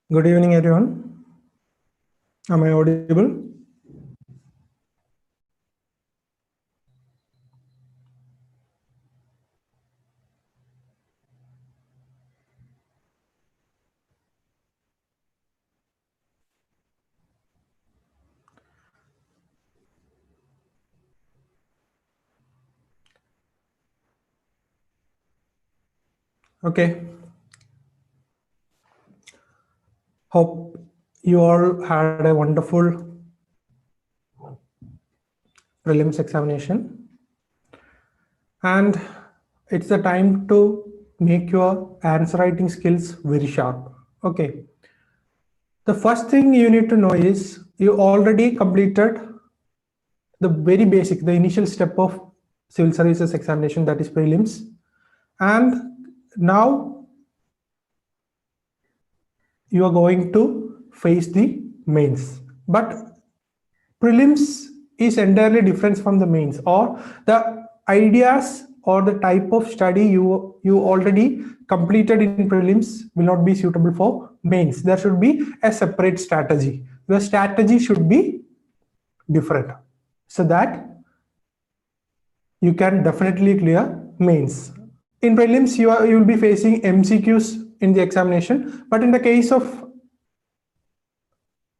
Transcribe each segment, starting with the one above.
Good evening, everyone. Am I audible? Okay. Hope you all had a wonderful prelims examination. And it's the time to make your answer writing skills very sharp. Okay. The first thing you need to know is you already completed the very basic, the initial step of civil services examination, that is prelims. And now you are going to face the mains. But prelims is entirely different from the mains, or the ideas or the type of study you already completed in prelims will not be suitable for mains. There should be a separate strategy. Your strategy should be different so that you can definitely clear mains. In prelims, you will be facing MCQs in the examination, but in the case of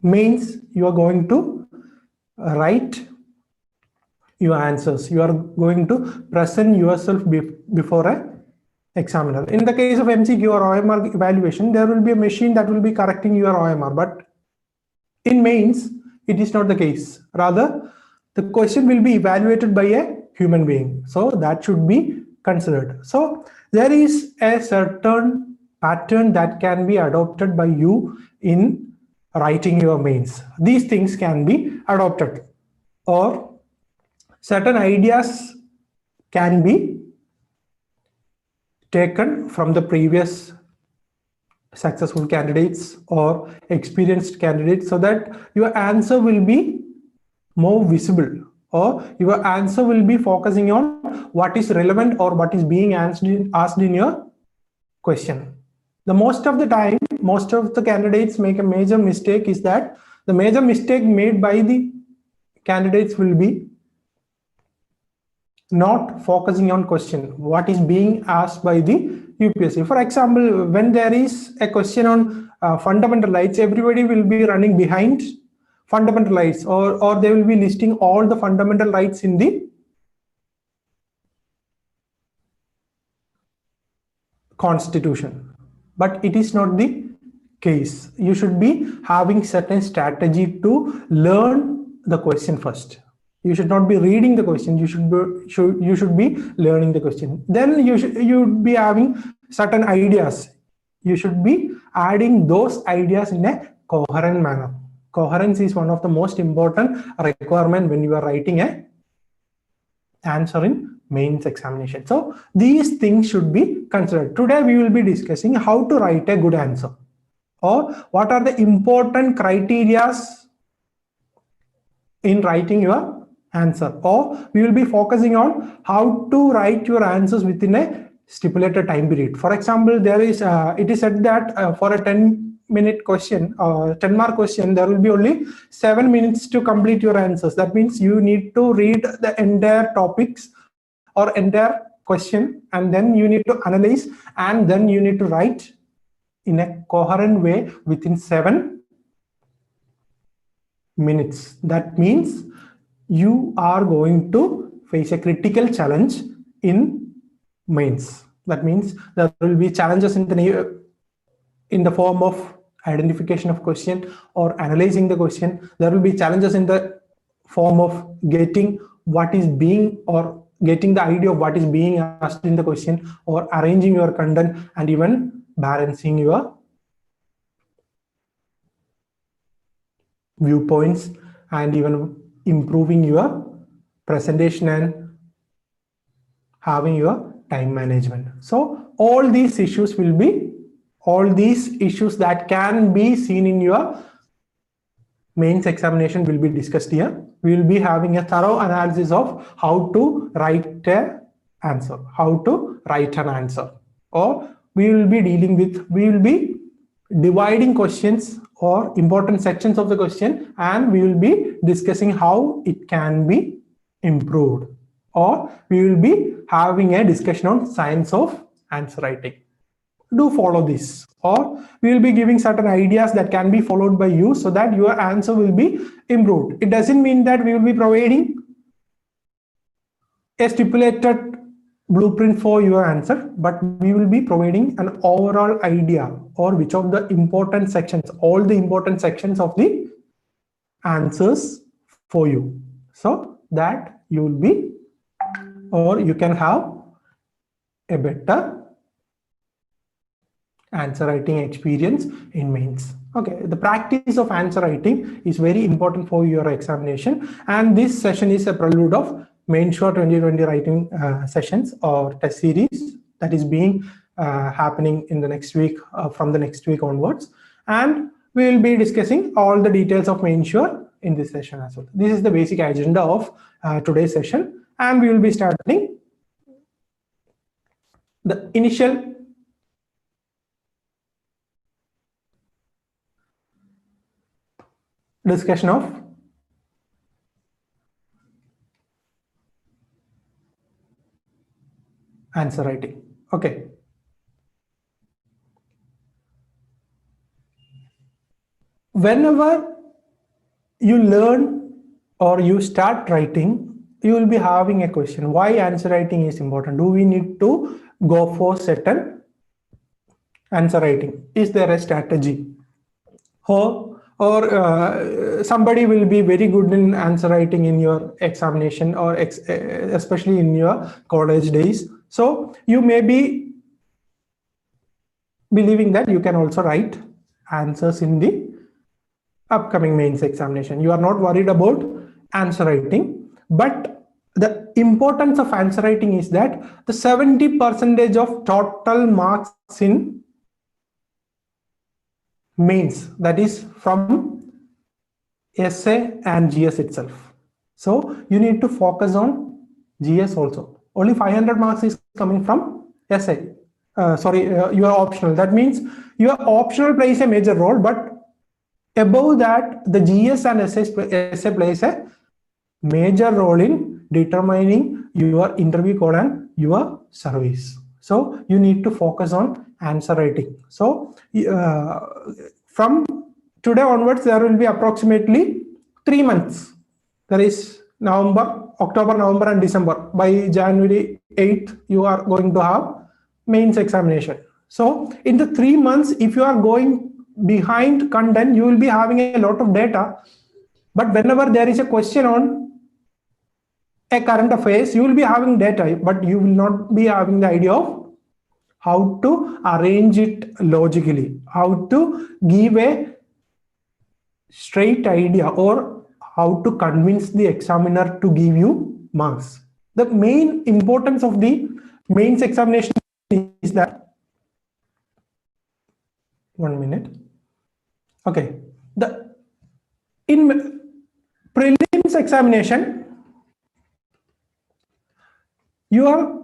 mains, you are going to write your answers. You are going to present yourself before a examiner. In the case of MCQ or OMR evaluation, there will be a machine that will be correcting your OMR, but in mains, it is not the case. Rather, the question will be evaluated by a human being. So that should be considered. So there is a certain pattern that can be adopted by you in writing your mains. These things can be adopted, or certain ideas can be taken from the previous successful candidates or experienced candidates, so that your answer will be more visible, or your answer will be focusing on what is relevant or what is being asked in your question. The most of the time, most of the candidates make a major mistake is that the major mistake made by the candidates will be not focusing on question, what is being asked by the UPSC. For example, when there is a question on fundamental rights, everybody will be running behind fundamental rights, or they will be listing all the fundamental rights in the constitution. But it is not the case. You should be having certain strategy to learn the question first. You should not be reading the question. You should be learning the question. Then you should be having certain ideas. You should be adding those ideas in a coherent manner. Coherence is one of the most important requirement when you are writing a answer in mains examination. So these things should be considered. Today we will be discussing how to write a good answer, or what are the important criteria in writing your answer, or we will be focusing on how to write your answers within a stipulated time period. For example, there is it is said that for a 10-minute question, 10-mark question, there will be only 7 minutes to complete your answers. That means you need to read the entire topics or entire question, and then you need to analyze, and then you need to write in a coherent way within 7 minutes. That means you are going to face a critical challenge in mains. That means there will be challenges in the form of identification of question or analyzing the question. There will be challenges in the form of getting what is being, or getting the idea of what is being asked in the question, or arranging your content, and even balancing your viewpoints, and even improving your presentation and having your time management. So all these issues that can be seen in your mains examination will be discussed here. We will be having a thorough analysis of how to write an answer, or we will be dividing questions or important sections of the question, and we will be discussing how it can be improved, or we will be having a discussion on science of answer writing. Do follow this, or we will be giving certain ideas that can be followed by you so that your answer will be improved. It doesn't mean that we will be providing a stipulated blueprint for your answer, but we will be providing an overall idea, or which of the important sections, all the important sections of the answers for you, so that you will be, or you can have a better answer writing experience in mains. Okay, the practice of answer writing is very important for your examination, and this session is a prelude of MainSure 2020 writing sessions or test series that is being happening in the next week, from the next week onwards, and we will be discussing all the details of MainSure in this session as well. This is the basic agenda of today's session, and we will be starting the initial discussion of answer writing. Okay. Whenever you learn or you start writing, you will be having a question: why answer writing is important? Do we need to go for certain answer writing? Is there a strategy? Or somebody will be very good in answer writing in your examination, or especially in your college days. So you may be believing that you can also write answers in the upcoming mains examination. You are not worried about answer writing, but the importance of answer writing is that the 70% of total marks in mains, that is from essay and GS itself. So you need to focus on GS also. Only 500 marks is coming from essay. Your optional. That means your optional plays a major role, but above that, the GS and essay plays a major role in determining your interview code and your service. So you need to focus on answer writing. So from today onwards, there will be approximately 3 months. There is October, November, and December. By January 8th, you are going to have mains examination. So in the 3 months, if you are going behind content, you will be having a lot of data. But whenever there is a question on a current affairs, you will be having data, but you will not be having the idea of how to arrange it logically, how to give a straight idea, or how to convince the examiner to give you marks. The main importance of the mains examination is that, 1 minute. Okay, in prelims examination, you are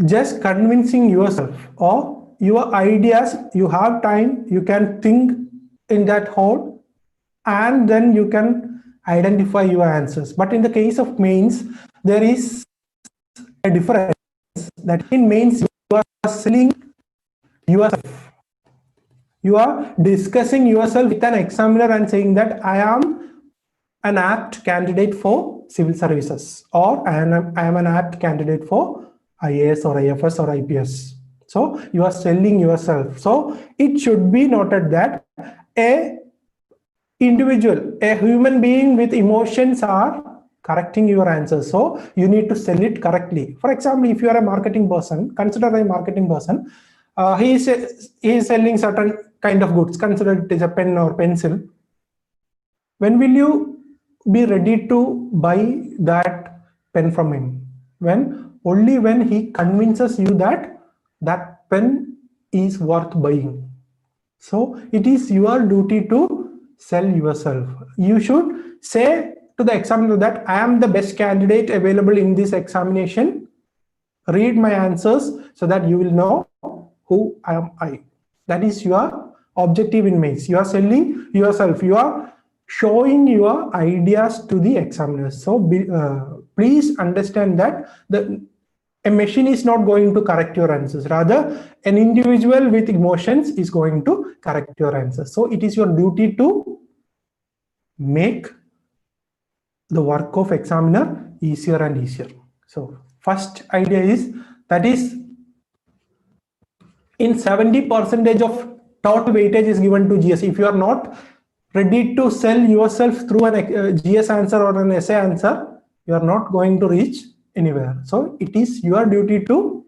just convincing yourself, or your ideas, you have time, you can think in that whole, and then you can identify your answers. But in the case of mains, there is a difference, that in mains you are selling yourself. You are discussing yourself with an examiner and saying that I am an apt candidate for civil services, or I am an apt candidate for IAS or IFS or IPS. So you are selling yourself. So it should be noted that a individual, a human being with emotions are correcting your answers. So you need to sell it correctly. For example, if you are a marketing person, consider a marketing person. He is selling certain kind of goods. Consider it is a pen or pencil. When will you be ready to buy that pen from him? Only when he convinces you that that pen is worth buying. So it is your duty to sell yourself. You should say to the examiner that I am the best candidate available in this examination. Read my answers so that you will know who am I. That is your objective in mains. You are selling yourself. You are showing your ideas to the examiners. So please understand that a machine is not going to correct your answers. Rather, an individual with emotions is going to correct your answers. So it is your duty to make the work of examiner easier and easier. So first idea is that is in 70% of total weightage is given to GS. If you are not ready to sell yourself through an GS answer or an essay answer, you are not going to reach anywhere. So it is your duty to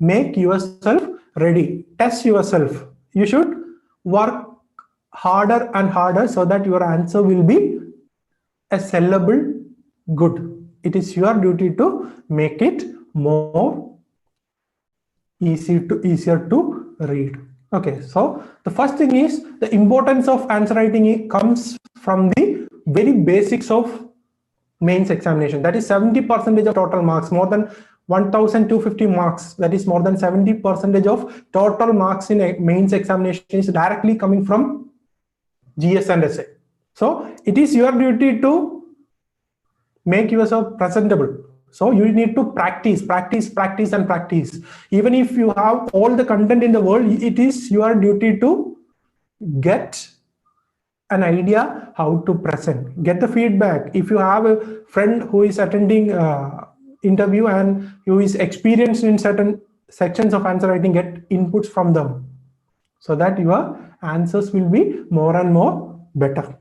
make yourself ready, test yourself. You should work harder and harder so that your answer will be a sellable good. It is your duty to make it more easier to read. Okay, so the first thing is the importance of answer writing comes from the very basics of mains examination. That is 70% of total marks, more than 1250 marks. That is more than 70% of total marks in a mains examination is directly coming from GS and essay. So it is your duty to make yourself presentable. So you need to practice. Even if you have all the content in the world, it is your duty to get an idea how to present, get the feedback. If you have a friend who is attending interview and who is experienced in certain sections of answer writing, get inputs from them so that your answers will be more and more better.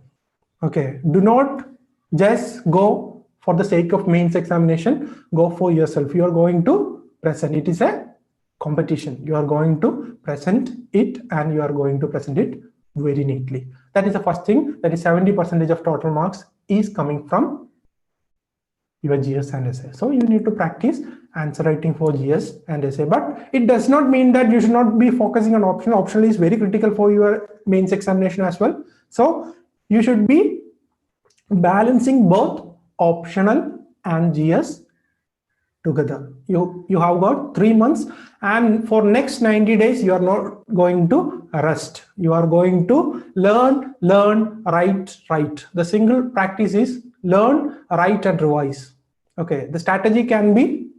Okay, do not just go for the sake of mains examination. Go for yourself. You are going to present. It is a competition. You are going to present it and you are going to present it very neatly. That is the first thing. That is 70% of total marks is coming from your GS and essay. So you need to practice answer writing for GS and essay. But it does not mean that you should not be focusing on optional. Optional is very critical for your mains examination as well. So you should be balancing both optional and GS together. You have got 3 months, and for next 90 days you are not going to rest. You are going to learn, write. The single practice is learn, write and revise. Okay, the strategy can be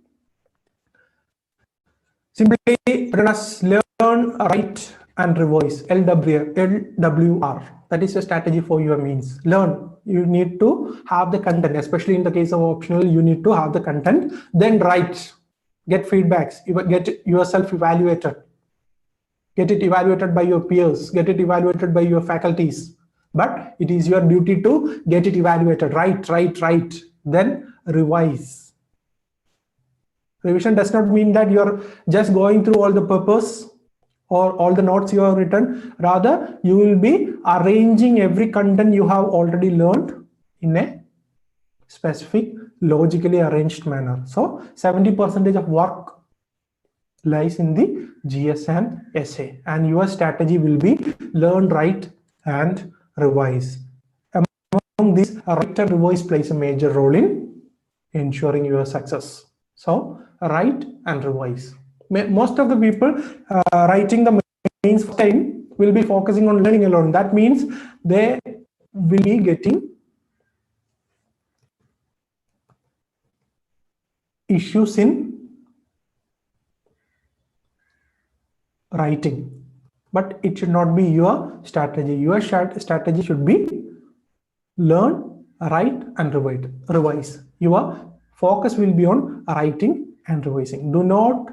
simply written as learn, write and revise, LWR. That is a strategy for your means. Learn. You need to have the content, especially in the case of optional, you need to have the content. Then write, get feedbacks, get yourself evaluated. Get it evaluated by your peers, get it evaluated by your faculties. But it is your duty to get it evaluated. Write. Then revise. Revision does not mean that you're just going through all the papers or all the notes you have written. Rather, you will be arranging every content you have already learned in a specific, logically arranged manner. So 70% of work lies in the GS and essay, and your strategy will be learn, write and revise. Among these, write and revise plays a major role in ensuring your success. So write and revise. Most of the people writing the mains time will be focusing on learning alone. That means they will be getting issues in writing. But it should not be your strategy. Your strategy should be learn, write and revise. Your focus will be on writing and revising. Do not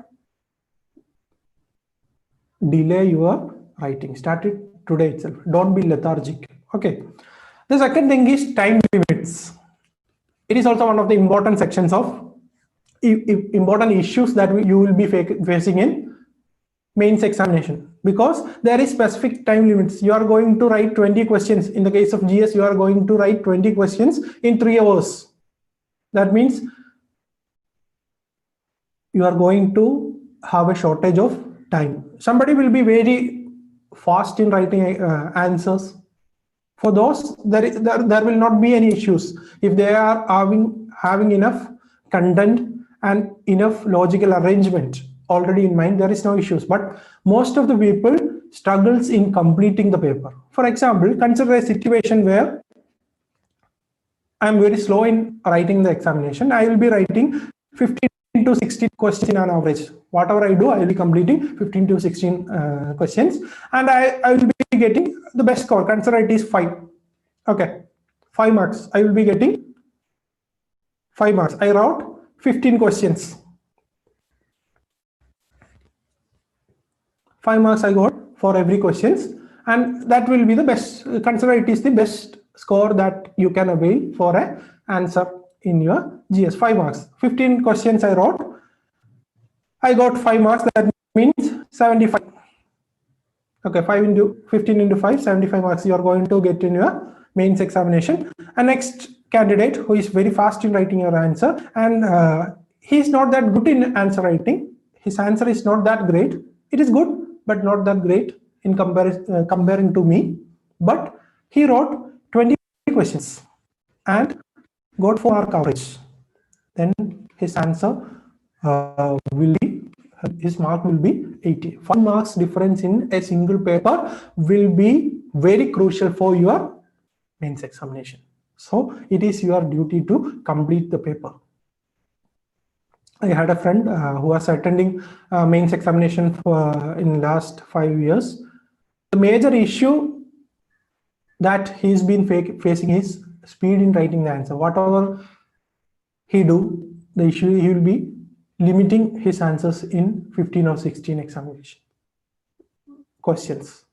delay your writing. Start it today itself. Don't be lethargic. Okay. The second thing is time limits. It is also one of the important sections of important issues that you will be facing in mains examination, because there is specific time limits. You are going to write 20 questions. In the case of GS, you are going to write 20 questions in 3 hours. That means you are going to have a shortage of time. Somebody will be very fast in writing answers. For those, there will not be any issues. If they are having enough content and enough logical arrangement already in mind, there is no issues. But most of the people struggles in completing the paper. For example, consider a situation where I'm very slow in writing the examination. I will be writing 15 to 16 questions on average. Whatever I do, I will be completing 15 to 16 questions, and I will be getting the best score. Consider it is 5. Okay, 5 marks. I will be getting 5 marks. I wrote 15 questions. 5 marks I got for every questions, and that will be the best. Consider it is the best score that you can avail for a answer in your GS. 5 marks. 15 questions I wrote. I got 5 marks. That means 75. Okay, 5 into 15 into 5, 75 marks you are going to get in your mains examination. And next candidate who is very fast in writing your answer, and he is not that good in answer writing. His answer is not that great. It is good, but not that great in comparing to me. But he wrote 20 questions and got 4 mark average. Then his answer his mark will be 80. 5 marks difference in a single paper will be very crucial for your mains examination. So it is your duty to complete the paper. I had a friend who was attending mains examination for in last 5 years. The major issue that he's been facing is speed in writing the answer. Whatever he do, the issue he will be limiting his answers in 15 or 16 examination questions.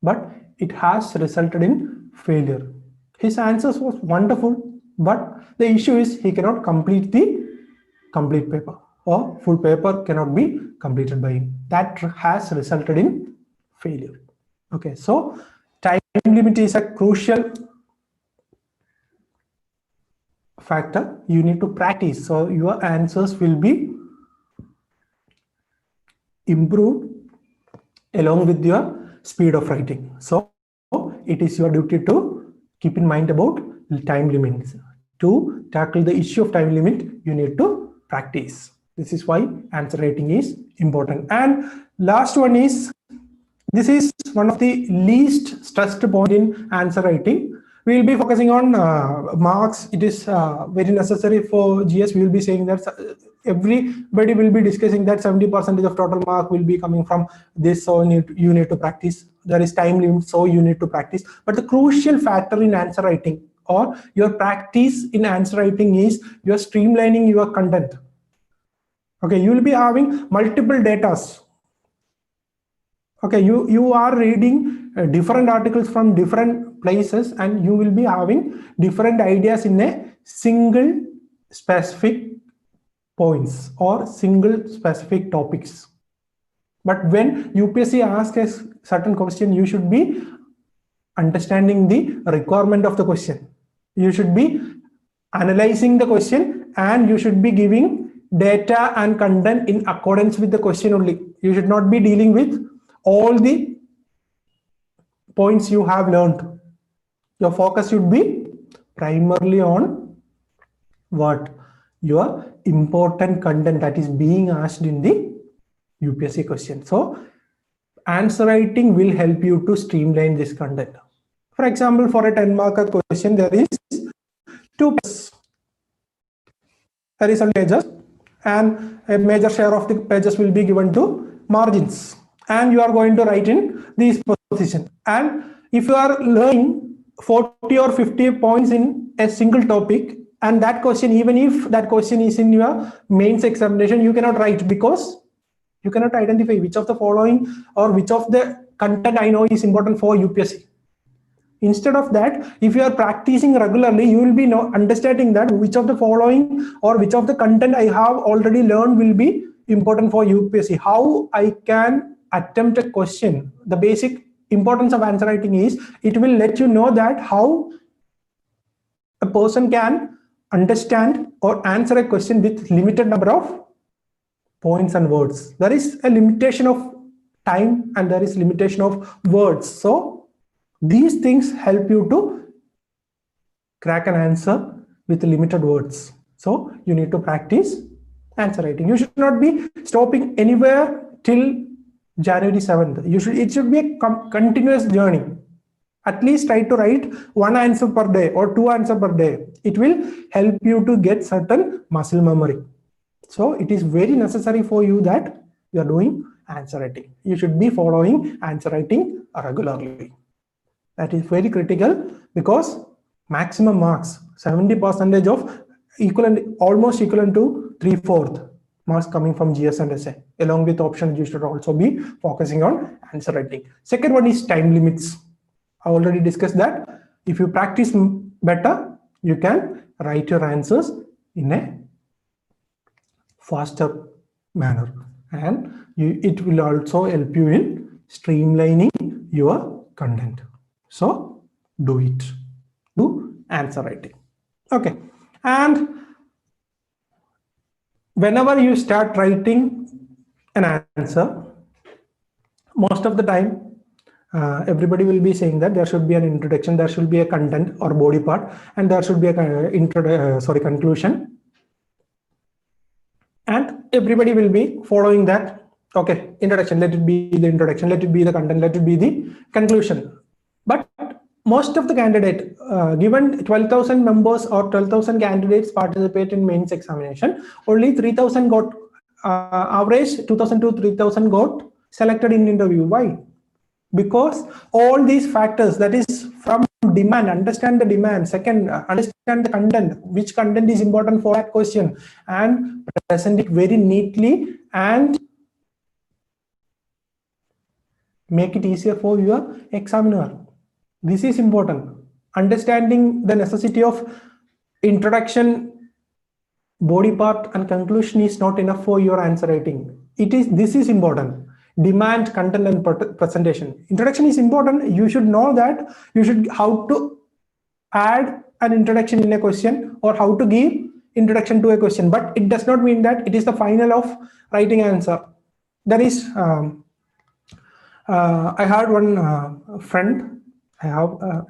But it has resulted in failure. His answers was wonderful, but the issue is he cannot complete the complete paper, or full paper cannot be completed by him. That has resulted in failure. Okay, so time limit is a crucial factor. You need to practice, so your answers will be improved along with your speed of writing. So it is your duty to keep in mind about time limits. To tackle the issue of time limit, you need to practice. This is why answer writing is important. And last one is, this is one of the least stressed point in answer writing. We will be focusing on marks. It is very necessary for GS. We will be saying that everybody will be discussing that 70% of total mark will be coming from this, so you need to practice. There is time limit, so you need to practice. But the crucial factor in answer writing or your practice in answer writing is you are streamlining your content. Okay, you will be having multiple datas. Okay, you are reading different articles from different places, and you will be having different ideas in a single specific points or single specific topics. But when UPSC asks a certain question, you should be understanding the requirement of the question. You should be analyzing the question, and you should be giving data and content in accordance with the question only. You should not be dealing with all the points you have learned. Your focus should be primarily on what? Your important content that is being asked in the UPSC question. So answer writing will help you to streamline this content. For example, for a 10-marker question, there is 2 pages. There is a pages, and a major share of the pages will be given to margins, and you are going to write in these position. And if you are learning 40 or 50 points in a single topic, and that question, even if that question is in your mains examination, you cannot write because you cannot identify which of the following or which of the content I know is important for UPSC. Instead of that, if you are practicing regularly, you will be understanding that which of the following or which of the content I have already learned will be important for UPSC. How I can attempt a question. The basic importance of answer writing is it will let you know that how a person can understand or answer a question with limited number of points and words. There is a limitation of time and there is limitation of words. So these things help you to crack an answer with limited words. So you need to practice answer writing. You should not be stopping anywhere till January 7th. It should be a continuous journey. At least try to write one answer per day or two answers per day. It will help you to get certain muscle memory. So it is very necessary for you that you are doing answer writing. You should be following answer writing regularly. That is very critical because maximum marks, 70% of equivalent, almost equivalent to 3/4 marks coming from GS and SA. Along with options, you should also be focusing on answer writing. Second one is time limits. I already discussed that. If you practice better, you can write your answers in a faster manner, and it will also help you in streamlining your content. So do it. Do answer writing. Okay. And whenever you start writing an answer, most of the time, everybody will be saying that there should be an introduction, there should be a content or body part, and there should be a conclusion. And everybody will be following that. Okay, introduction, let it be the introduction, let it be the content, let it be the conclusion. But most of the candidate, given 12,000 members or 12,000 candidates participate in mains examination, only 3,000 got average 2,000 to 3,000 got selected in interview. Why? Because all these factors, that is from demand, understand the demand. Second, understand the content, which content is important for that question, and present it very neatly and make it easier for your examiner. This is important. Understanding the necessity of introduction, body part, and conclusion is not enough for your answer writing. This is important. Demand, content, and presentation. Introduction is important. You should know that how to add an introduction in a question or how to give introduction to a question. But it does not mean that it is the final of writing answer. There is, I had one friend. I have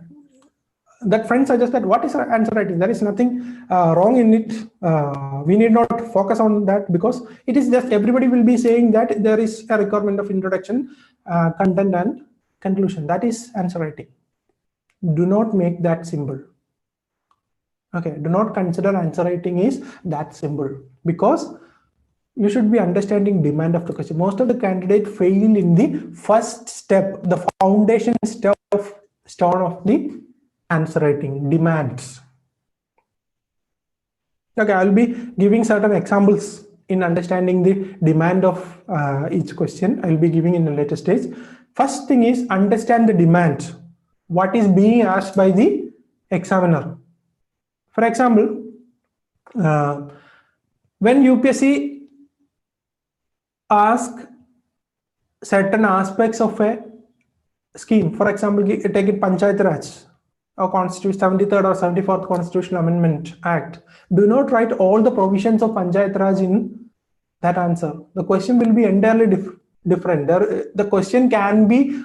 that friend suggested, what is answer writing? There is nothing wrong in it. We need not focus on that because it is just everybody will be saying that there is a requirement of introduction, content, and conclusion. That is answer writing. Do not make that simple. Okay, do not consider answer writing is that simple, because you should be understanding demand of the question. Most of the candidates fail in the first step, the foundation stone of the answer writing, demands. Okay, I'll be giving certain examples in understanding the demand of each question. I'll be giving in a later stage. First thing is understand the demand. What is being asked by the examiner? For example, when UPSC ask certain aspects of a scheme, for example, take it Panchayat Raj or Constitution 73rd or 74th Constitutional Amendment Act. Do not write all the provisions of Panchayat Raj in that answer. The question will be entirely different. The question can be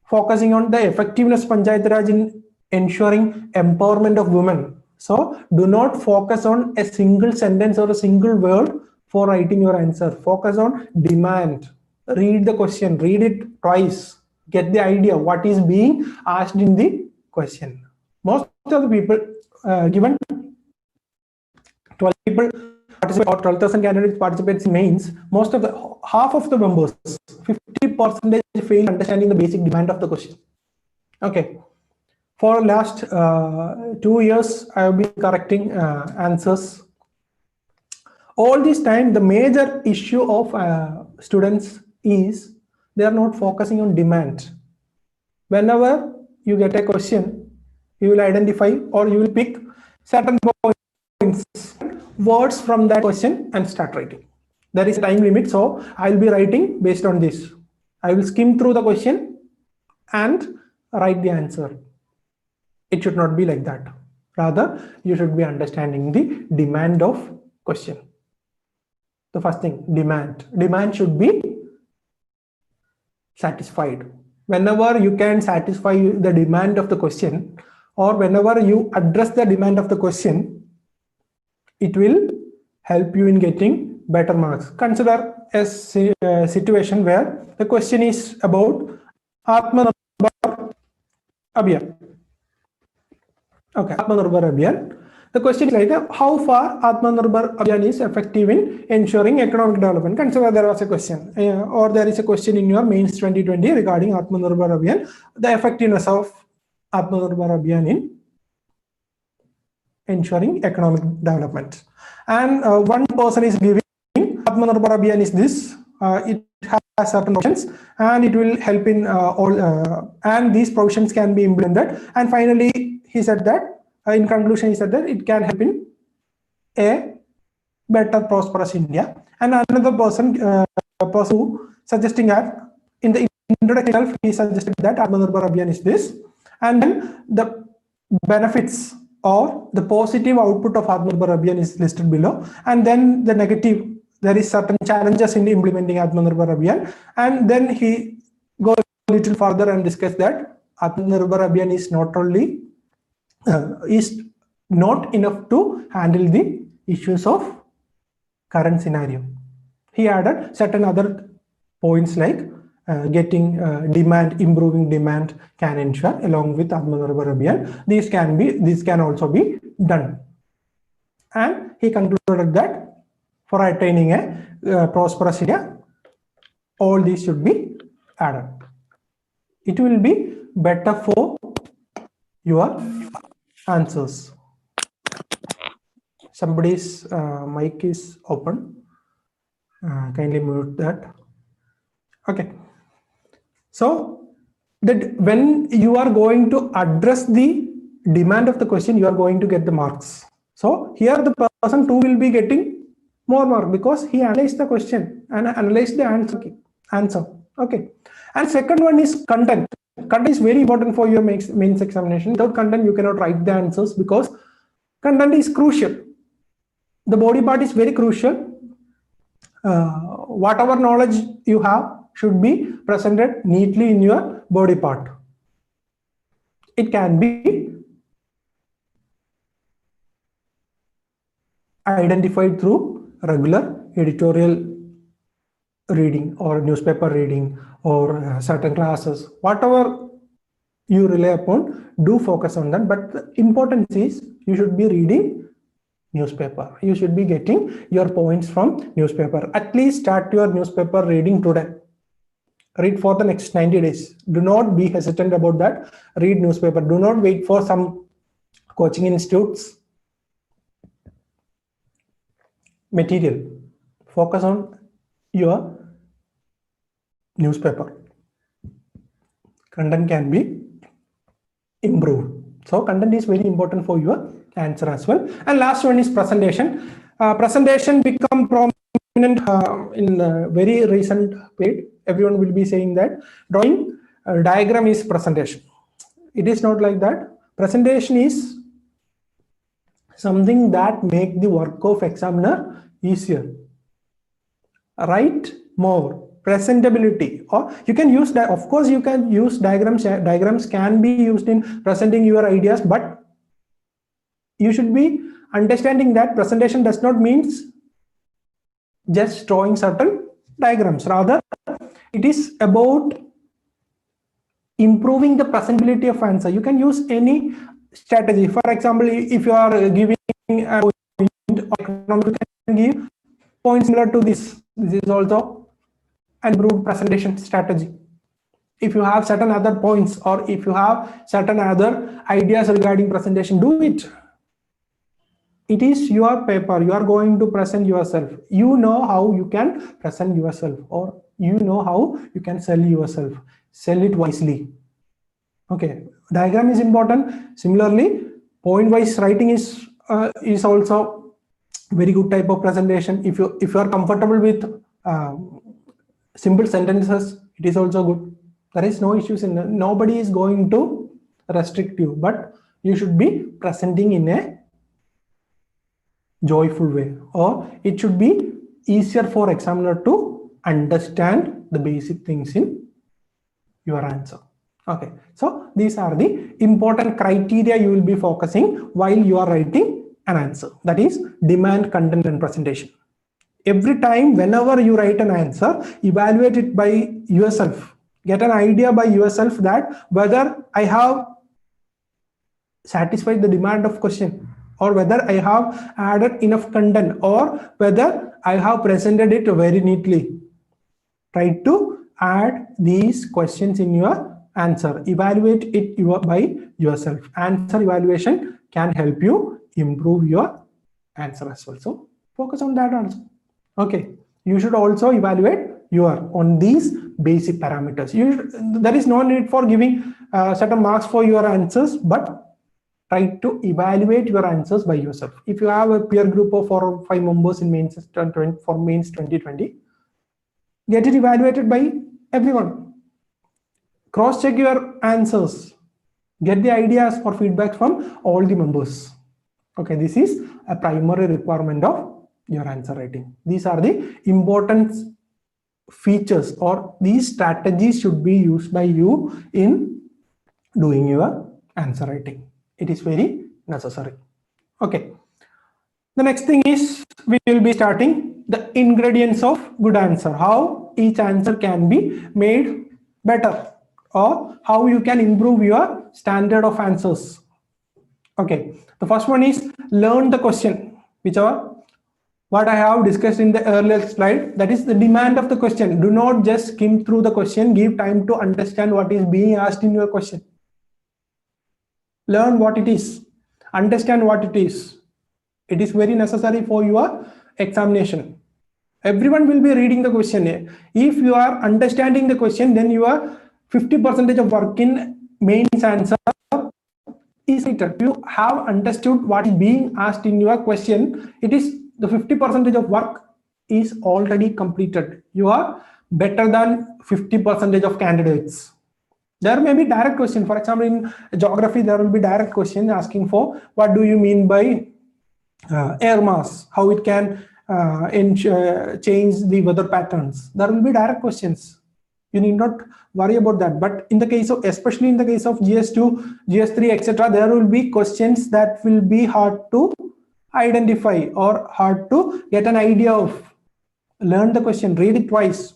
focusing on the effectiveness of Panchayat Raj in ensuring empowerment of women. So do not focus on a single sentence or a single word for writing your answer. Focus on demand. Read the question, read it twice, get the idea what is being asked in the question. Most of the people, given 12 people participate or 12,000 candidates participate in mains, half of the members, 50% fail understanding the basic demand of the question. Okay. For last 2 years, I have been correcting answers. All this time, the major issue of students is they are not focusing on demand. Whenever you get a question, you will identify or you will pick certain points, words from that question and start writing. There is a time limit, so I will be writing based on this. I will skim through the question and write the answer. It should not be like that. Rather, you should be understanding the demand of question. The first thing, demand. Demand should be satisfied. Whenever you can satisfy the demand of the question, or whenever you address the demand of the question, it will help you in getting better marks. Consider a situation where The question is about Atmanirbhar Abhiyan. Okay, Atmanirbhar Abhiyan. The question is like, how far Atmanirbhar Abhiyan is effective in ensuring economic development? Consider there was a question, or there is a question in your mains 2020 regarding Atmanirbhar Abhiyan, the effectiveness of Atmanirbhar Abhiyan in ensuring economic development. And one person is giving Atmanirbhar Abhiyan is this. It has certain options, and it will help in all. And these provisions can be implemented. And finally, he said that. In conclusion, he said that it can help in a better prosperous India. And another person who suggesting that in the introduction itself, he suggested that Atmanirbhar Abhiyan is this, and then the benefits or the positive output of Atmanirbhar Abhiyan is listed below, and then the negative, there is certain challenges in implementing Atmanirbhar Abhiyan, and then he goes a little further and discuss that Atmanirbhar Abhiyan is not only is not enough to handle the issues of current scenario. He added certain other points like getting demand, improving demand can ensure along with Atmanirbhar Abhiyan. These can also be done. And he concluded that for attaining a prosperous India, all these should be added. It will be better for your answers. Somebody's mic is open. Kindly mute that. Okay. So that when you are going to address the demand of the question, you are going to get the marks. So here the person 2 will be getting more mark because he analyzed the question and analyzed the answer. Okay. And second one is content. Content is very important for your mains examination. Without content, you cannot write the answers because content is crucial. The body part is very crucial. Whatever knowledge you have should be presented neatly in your body part. It can be identified through regular editorial reading or newspaper reading or certain classes. Whatever you rely upon, do focus on that. But the importance is you should be reading newspaper. You should be getting your points from newspaper. At least start your newspaper reading today. Read for the next 90 days. Do not be hesitant about that. Read newspaper. Do not wait for some coaching institutes material. Focus on your newspaper. Content can be improved. So content is very important for your answer as well. And last one is presentation. Presentation become prominent in the very recent period. Everyone will be saying that drawing diagram is presentation. It is not like that. Presentation is something that make the work of examiner easier. Write more. Presentability, or you can use that. Of course, you can use diagrams. Diagrams can be used in presenting your ideas, but you should be understanding that presentation does not mean just drawing certain diagrams. Rather, it is about improving the presentability of answer. You can use any strategy. For example, if you are giving a point, you can give points similar to this. This is also an improved presentation strategy. If you have certain other points or if you have certain other ideas regarding presentation, do it. It is your paper. You are going to present yourself. You know how you can present yourself, or you know how you can sell yourself. Sell it wisely. Okay. Diagram is important. Similarly, point-wise writing is also very good type of presentation. If you are comfortable with simple sentences, it is also good. There is no issues in that. Nobody is going to restrict you, but you should be presenting in a joyful way, or it should be easier for examiner to understand the basic things in your answer. Okay, so these are the important criteria you will be focusing while you are writing an answer. That is demand, content, and presentation. Every time, whenever you write an answer, evaluate it by yourself. Get an idea by yourself that whether I have satisfied the demand of question, or whether I have added enough content, or whether I have presented it very neatly. Try to add these questions in your answer. Evaluate it by yourself. Answer evaluation can help you improve your answer as well. So focus on that also. Okay. You should also evaluate on these basic parameters. There is no need for giving certain marks for your answers, but try to evaluate your answers by yourself. If you have a peer group of 4 or 5 members in mains for mains 2020, get it evaluated by everyone. Cross check your answers. Get the ideas or feedback from all the members. Okay, this is a primary requirement of your answer writing. These are the important features, or these strategies should be used by you in doing your answer writing. It is very necessary. Okay. The next thing is we will be starting the ingredients of good answer. How each answer can be made better, or how you can improve your standard of answers. Okay. The first one is learn the question, which are what I have discussed in the earlier slide. That is the demand of the question. Do not just skim through the question. Give time to understand what is being asked in your question. Learn what it is. Understand what it is. It is very necessary for your examination. Everyone will be reading the question. If you are understanding the question, then your 50% of work in mains answer is completed. If you have understood what is being asked in your question, it is the 50% of work is already completed. You are better than 50% of candidates. There may be direct question. For example, in geography, there will be direct question asking for what do you mean by air mass, how it can change the weather patterns. There will be direct questions. You need not worry about that. But in the case of, especially in the case of GS2, GS3, etc., there will be questions that will be hard to identify or hard to get an idea of. Learn the question, read it twice.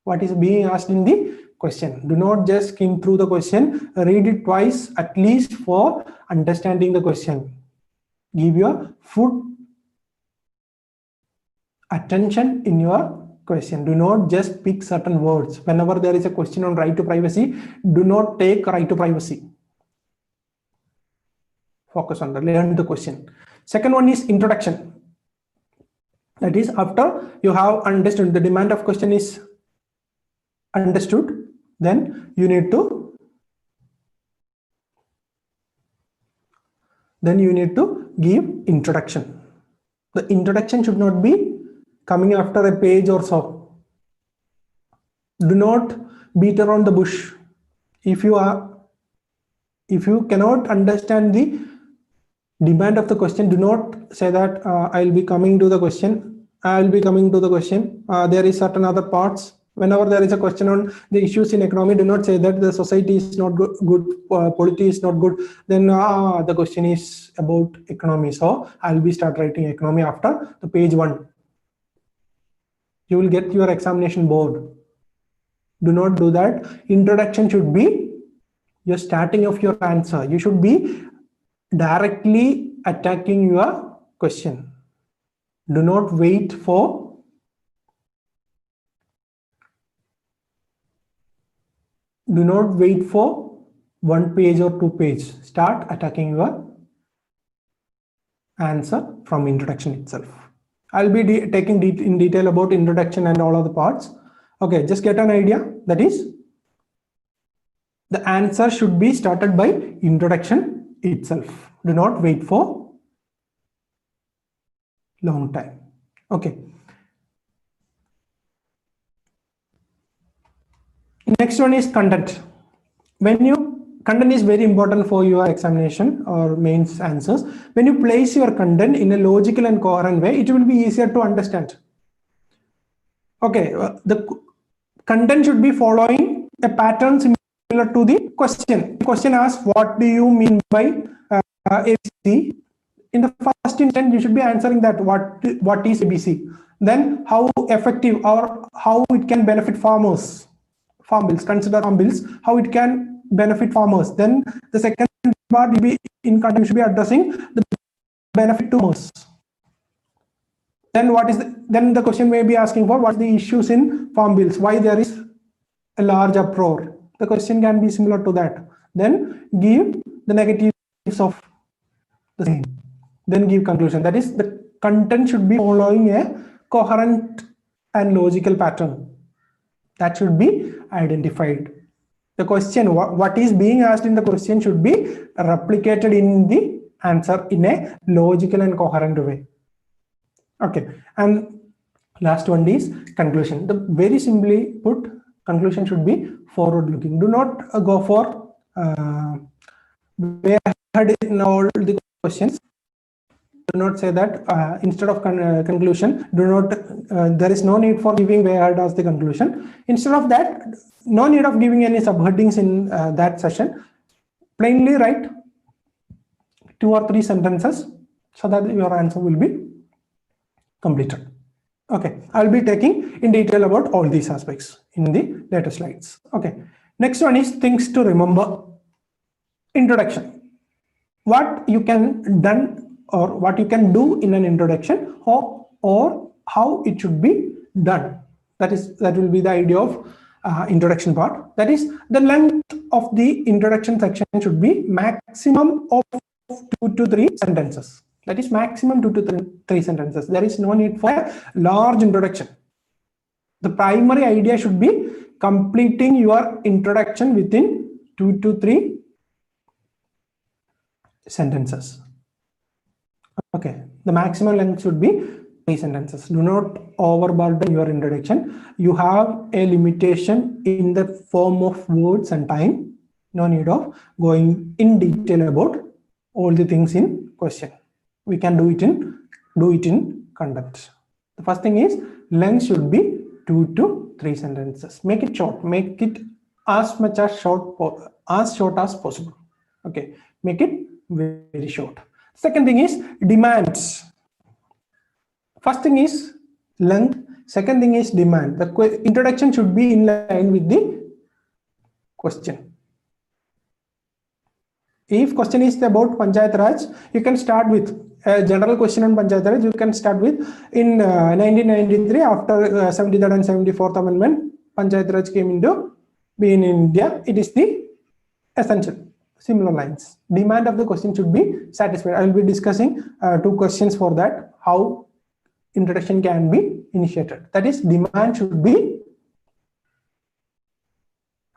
What is being asked in the question. Do not just skim through the question. Read it twice at least for understanding the question. Give your full attention in your question. Do not just pick certain words. Whenever there is a question on right to privacy, do not take right to privacy. Focus on the learn the question. Second one is introduction. That is, after you have understood the demand of question is understood, then you need to give introduction. The introduction should not be coming after a page or so. Do not beat around the bush. If you cannot understand the demand of the question, do not say that I'll be coming to the question. There is certain other parts. Whenever there is a question on the issues in economy, do not say that the society is not good, polity is not good. Then the question is about economy, so I'll be start writing economy after the page 1. You will get your examination bored. Do not do that. Introduction should be your starting of your answer. You should be directly attacking your question. Do not wait for one page or 2 pages. Start attacking your answer from introduction itself. I'll be taking in detail about introduction and all of the parts. Okay, just get an idea. That is, the answer should be started by introduction itself. Do not wait for long time. Okay. Next one is content. Content is very important for your examination or mains answers. When you place your content in a logical and coherent way, it will be easier to understand. Okay, the content should be following a pattern similar to the question. The question asks, what do you mean by ABC? in the first instance, you should be answering that what is ABC, then how effective or how it can benefit farmers, farm bills, consider farm bills, how it can benefit farmers. Then the second part will be in content, you should be addressing the benefit to farmers. Then then the question may be asking for what are the issues in farm bills, why there is a large uproar. The question can be similar to that. Then give the negatives of the same. Then give conclusion. That is, the content should be following a coherent and logical pattern that should be identified. The question, what is being asked in the question, should be replicated in the answer in a logical and coherent way. Okay, and last one is conclusion. The very simply put, conclusion should be forward looking. Do not go for way ahead in all the questions. Do not say that instead of conclusion, do not, there is no need for giving way ahead as the conclusion. Instead of that, no need of giving any subheadings in that session. Plainly write 2 or 3 sentences so that your answer will be completed. Okay, I'll be taking in detail about all these aspects in the later slides. Okay, next one is things to remember. Introduction. What you can done or what you can do in an introduction, or how it should be done. That will be the idea of introduction part. That is, the length of the introduction section should be maximum of 2 to 3 sentences. That is maximum 2 to 3 sentences. There is no need for a large introduction. The primary idea should be completing your introduction within 2 to 3 sentences. Okay, the maximum length should be 3 sentences. Do not overburden your introduction. You have a limitation in the form of words and time. No need of going in detail about all the things in question. We can do it in content. The first thing is length should be 2 to 3 sentences. Make it short. Make it as short as possible. Okay, make it very short. Second thing is demands. First thing is length. Second thing is demand. The introduction should be in line with the question. If question is about Panchayat Raj, you can start with a general question on Panchayat Raj. You can start with in 1993, after 73rd and 74th Amendment, Panchayat Raj came into being in India. It is the essential. Similar lines. Demand of the question should be satisfied. I will be discussing 2 questions for that, how introduction can be initiated. That is, demand should be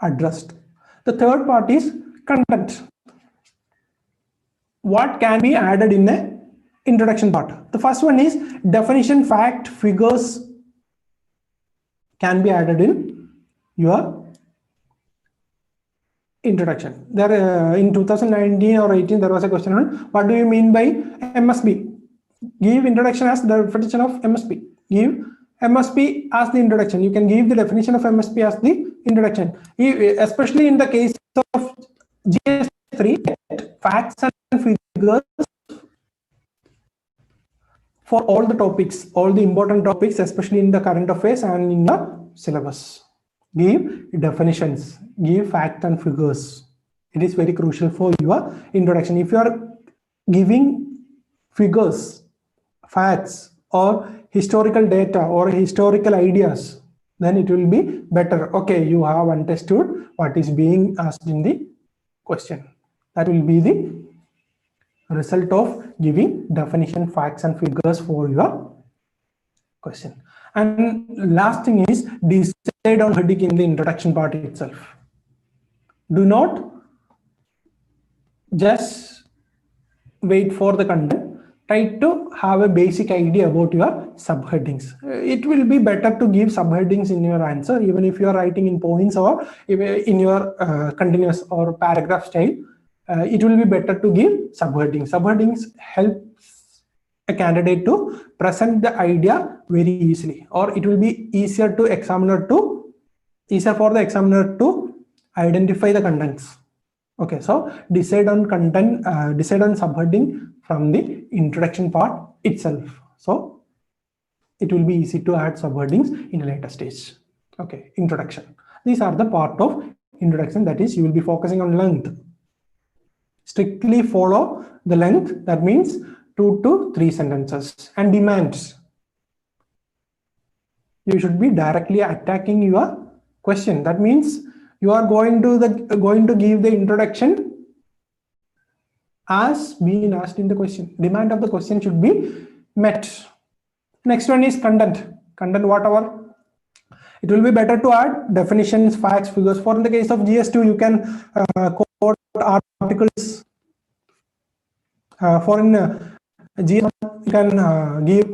addressed. The third part is content. What can be added in the introduction part? The first one is definition, fact, figures can be added in your introduction. There in 2019 or 18 there was a question on what do you mean by MSP. Give introduction as the definition of MSP. Give MSP as the introduction. You can give the definition of MSP as the introduction. Especially in the case of GS3, facts and figures for all the topics, all the important topics, especially in the current affairs and in the syllabus. Give definitions, give fact and figures. It is very crucial for your introduction. If you are giving figures, facts, or historical data or historical ideas, then it will be better. Okay, you have understood what is being asked in the question. That will be the result of giving definition, facts, and figures for your question. And last thing is decide on heading in the introduction part itself. Do not just wait for the content. Try to have a basic idea about your subheadings. It will be better to give subheadings in your answer, even if you are writing in points or in your continuous or paragraph style. It will be better to give subheadings. Subheadings helps a candidate to present the idea very easily, or it will be easier for the examiner to identify the contents. Okay, so decide on content, decide on subheading from the introduction part itself. So it will be easy to add subheadings in a later stage. Okay, introduction. These are the part of introduction, that is you will be focusing on length. Strictly follow the length, that means 2 to 3 sentences. And demands. You should be directly attacking your question. That means you are going to give the introduction as being asked in the question. Demand of the question should be met. Next one is content. Content, whatever. It will be better to add definitions, facts, figures. For in the case of GS2, you can quote articles. For in GS1, you can give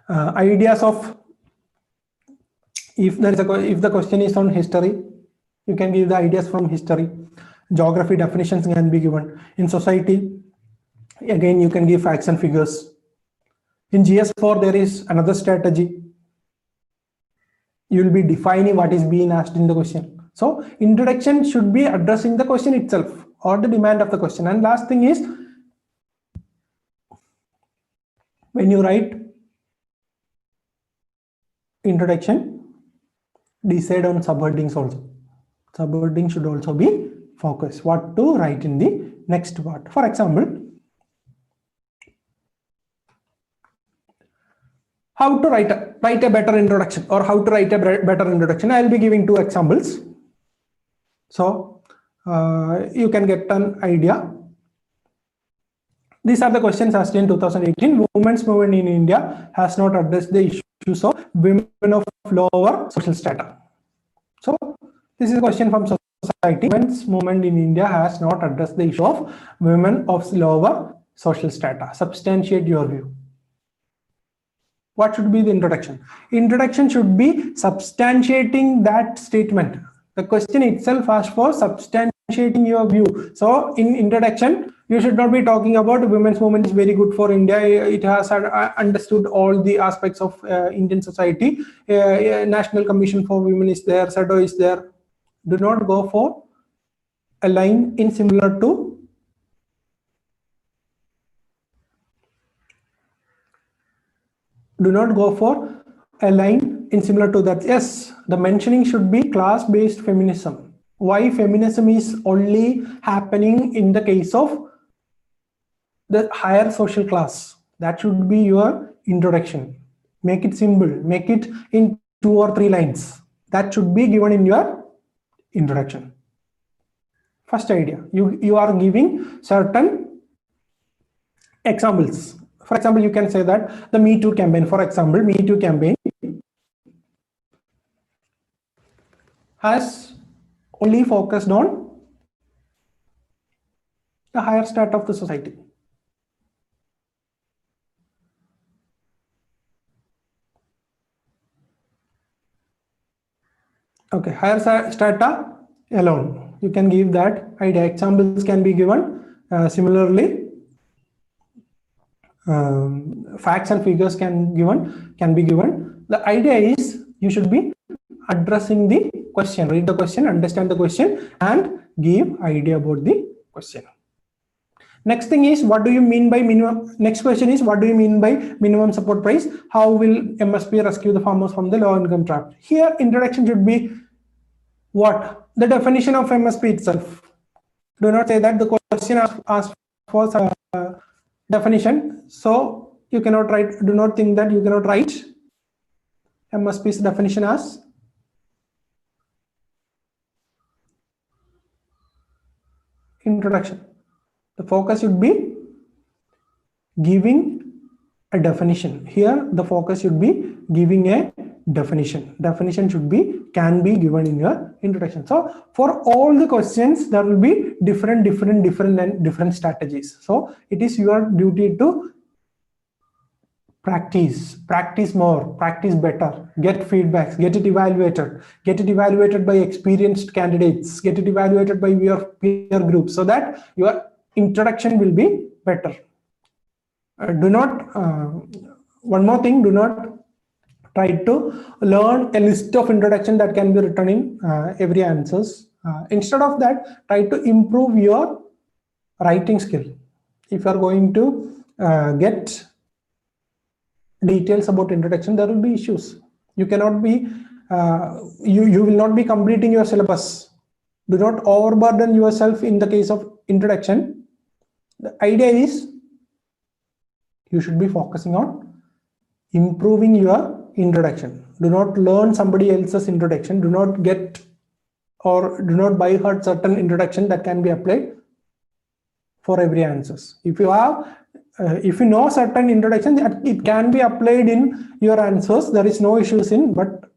ideas of, if the question is on history, you can give the ideas from history. Geography definitions can be given. In society, again you can give facts and figures. In GS4 there is another strategy. You will be defining what is being asked in the question. So introduction should be addressing the question itself or the demand of the question. And last thing is, when you write introduction, decide on subheadings also. Subheading should also be focused. What to write in the next part. For example, how to write a better introduction, or how to write a better introduction. I will be giving 2 examples. So you can get an idea. These are the questions asked in 2018. Women's movement in India has not addressed the issues of women of lower social strata. So this is a question from society. Women's movement in India has not addressed the issue of women of lower social strata. Substantiate your view. What should be the introduction? Introduction should be substantiating that statement. The question itself asks for substantiating your view. So in introduction, you should not be talking about women's movement is very good for India. It has understood all the aspects of Indian society. National Commission for Women is there. SEDO is there. Do not go for a line in similar to that. Yes, the mentioning should be class-based feminism. Why feminism is only happening in the case of the higher social class. That should be your introduction. Make it simple. Make it in 2 or 3 lines. That should be given in your introduction. First idea. You are giving certain examples. For example, you can say that the Me Too campaign, for example, Me Too campaign has only focused on the higher strata of the society. Okay, higher strata alone. You can give that idea. Examples can be given. Similarly, facts and figures can be given. The idea is you should be addressing the question. Read the question, understand the question, and give idea about the question. Next thing is, what do you mean by minimum? Next question is, what do you mean by minimum support price? How will MSP rescue the farmers from the low income trap? Here, introduction should be what? The definition of MSP itself. Do not say that the question asks for definition. So you cannot write, do not think that you cannot write MSP's definition as introduction. The focus should be giving a definition. Here the focus should be giving a definition. Definition should be, can be given in your introduction. So for all the questions there will be different strategies. So it is your duty to practice more, practice better, get feedbacks, get it evaluated by experienced candidates, get it evaluated by your peer group, so that your introduction will be better. Do not, one more thing, do not try to learn a list of introduction that can be written in every answers. Instead of that, try to improve your writing skill. If you are going to get details about introduction, there will be issues. You cannot be, you will not be completing your syllabus. Do not overburden yourself in the case of introduction. The idea is you should be focusing on improving your introduction. Do not learn somebody else's introduction. Do not get or do not by heart certain introduction that can be applied for every answers. If you have, if you know certain introduction, it can be applied in your answers. There is no issues in, but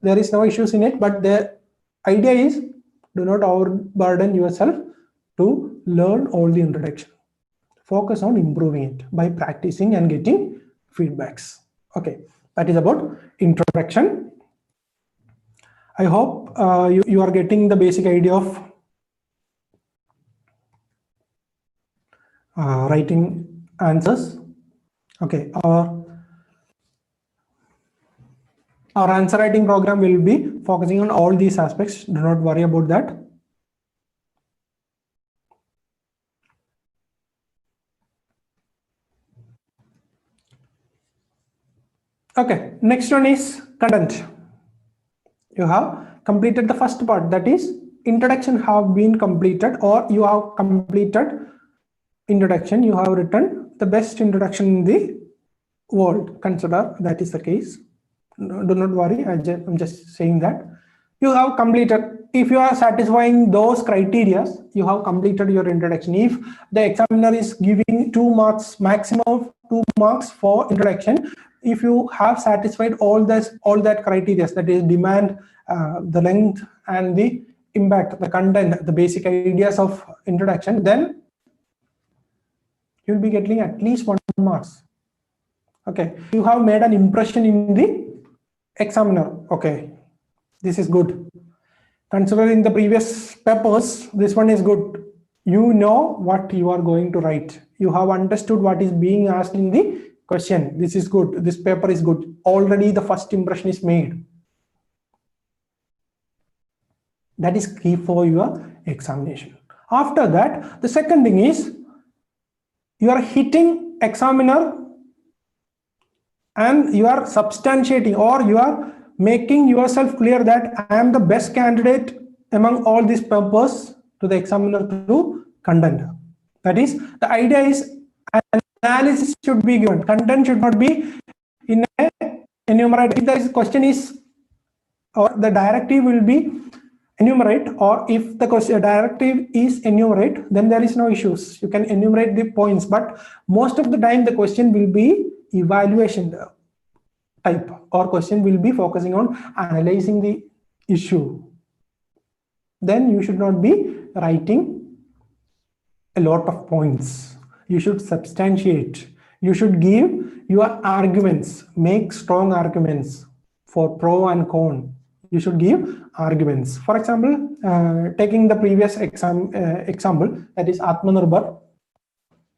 there is no issues in it. But the idea is do not overburden yourself to learn all the introduction. Focus on improving it by practicing and getting feedbacks. Okay, that is about introduction. I hope you are getting the basic idea of writing answers. Okay, our answer writing program will be focusing on all these aspects. Do not worry about that. Okay, next one is content. You have completed the first part, that is introduction have been completed, or you have completed introduction. You have written the best introduction in the world. Consider that is the case. Do not worry, I'm just saying that you have completed. If you are satisfying those criteria, you have completed your introduction. If the examiner is giving 2 marks, maximum 2 marks for introduction, if you have satisfied all that criteria, that is demand, the length and the impact, the content, the basic ideas of introduction, then you'll be getting at least 1 marks. Okay, you have made an impression in the examiner. Okay, this is good. Considering the previous papers, this one is good. You know what you are going to write. You have understood what is being asked in the question. This is good. This paper is good. Already the first impression is made. That is key for your examination. After that, the second thing is you are hitting examiner and you are substantiating, or you are making yourself clear that I am the best candidate among all these papers to the examiner through content. That is, the idea is analysis should be given. Content should not be in a enumerate. If the question is, or the directive will be enumerate, or if the question directive is enumerate, then there is no issues. You can enumerate the points, but most of the time the question will be evaluation type, or question will be focusing on analyzing the issue. Then you should not be writing a lot of points. You should substantiate. You should give your arguments, make strong arguments for pro and con. You should give arguments. For example, taking the previous example, that is Atmanirbhar,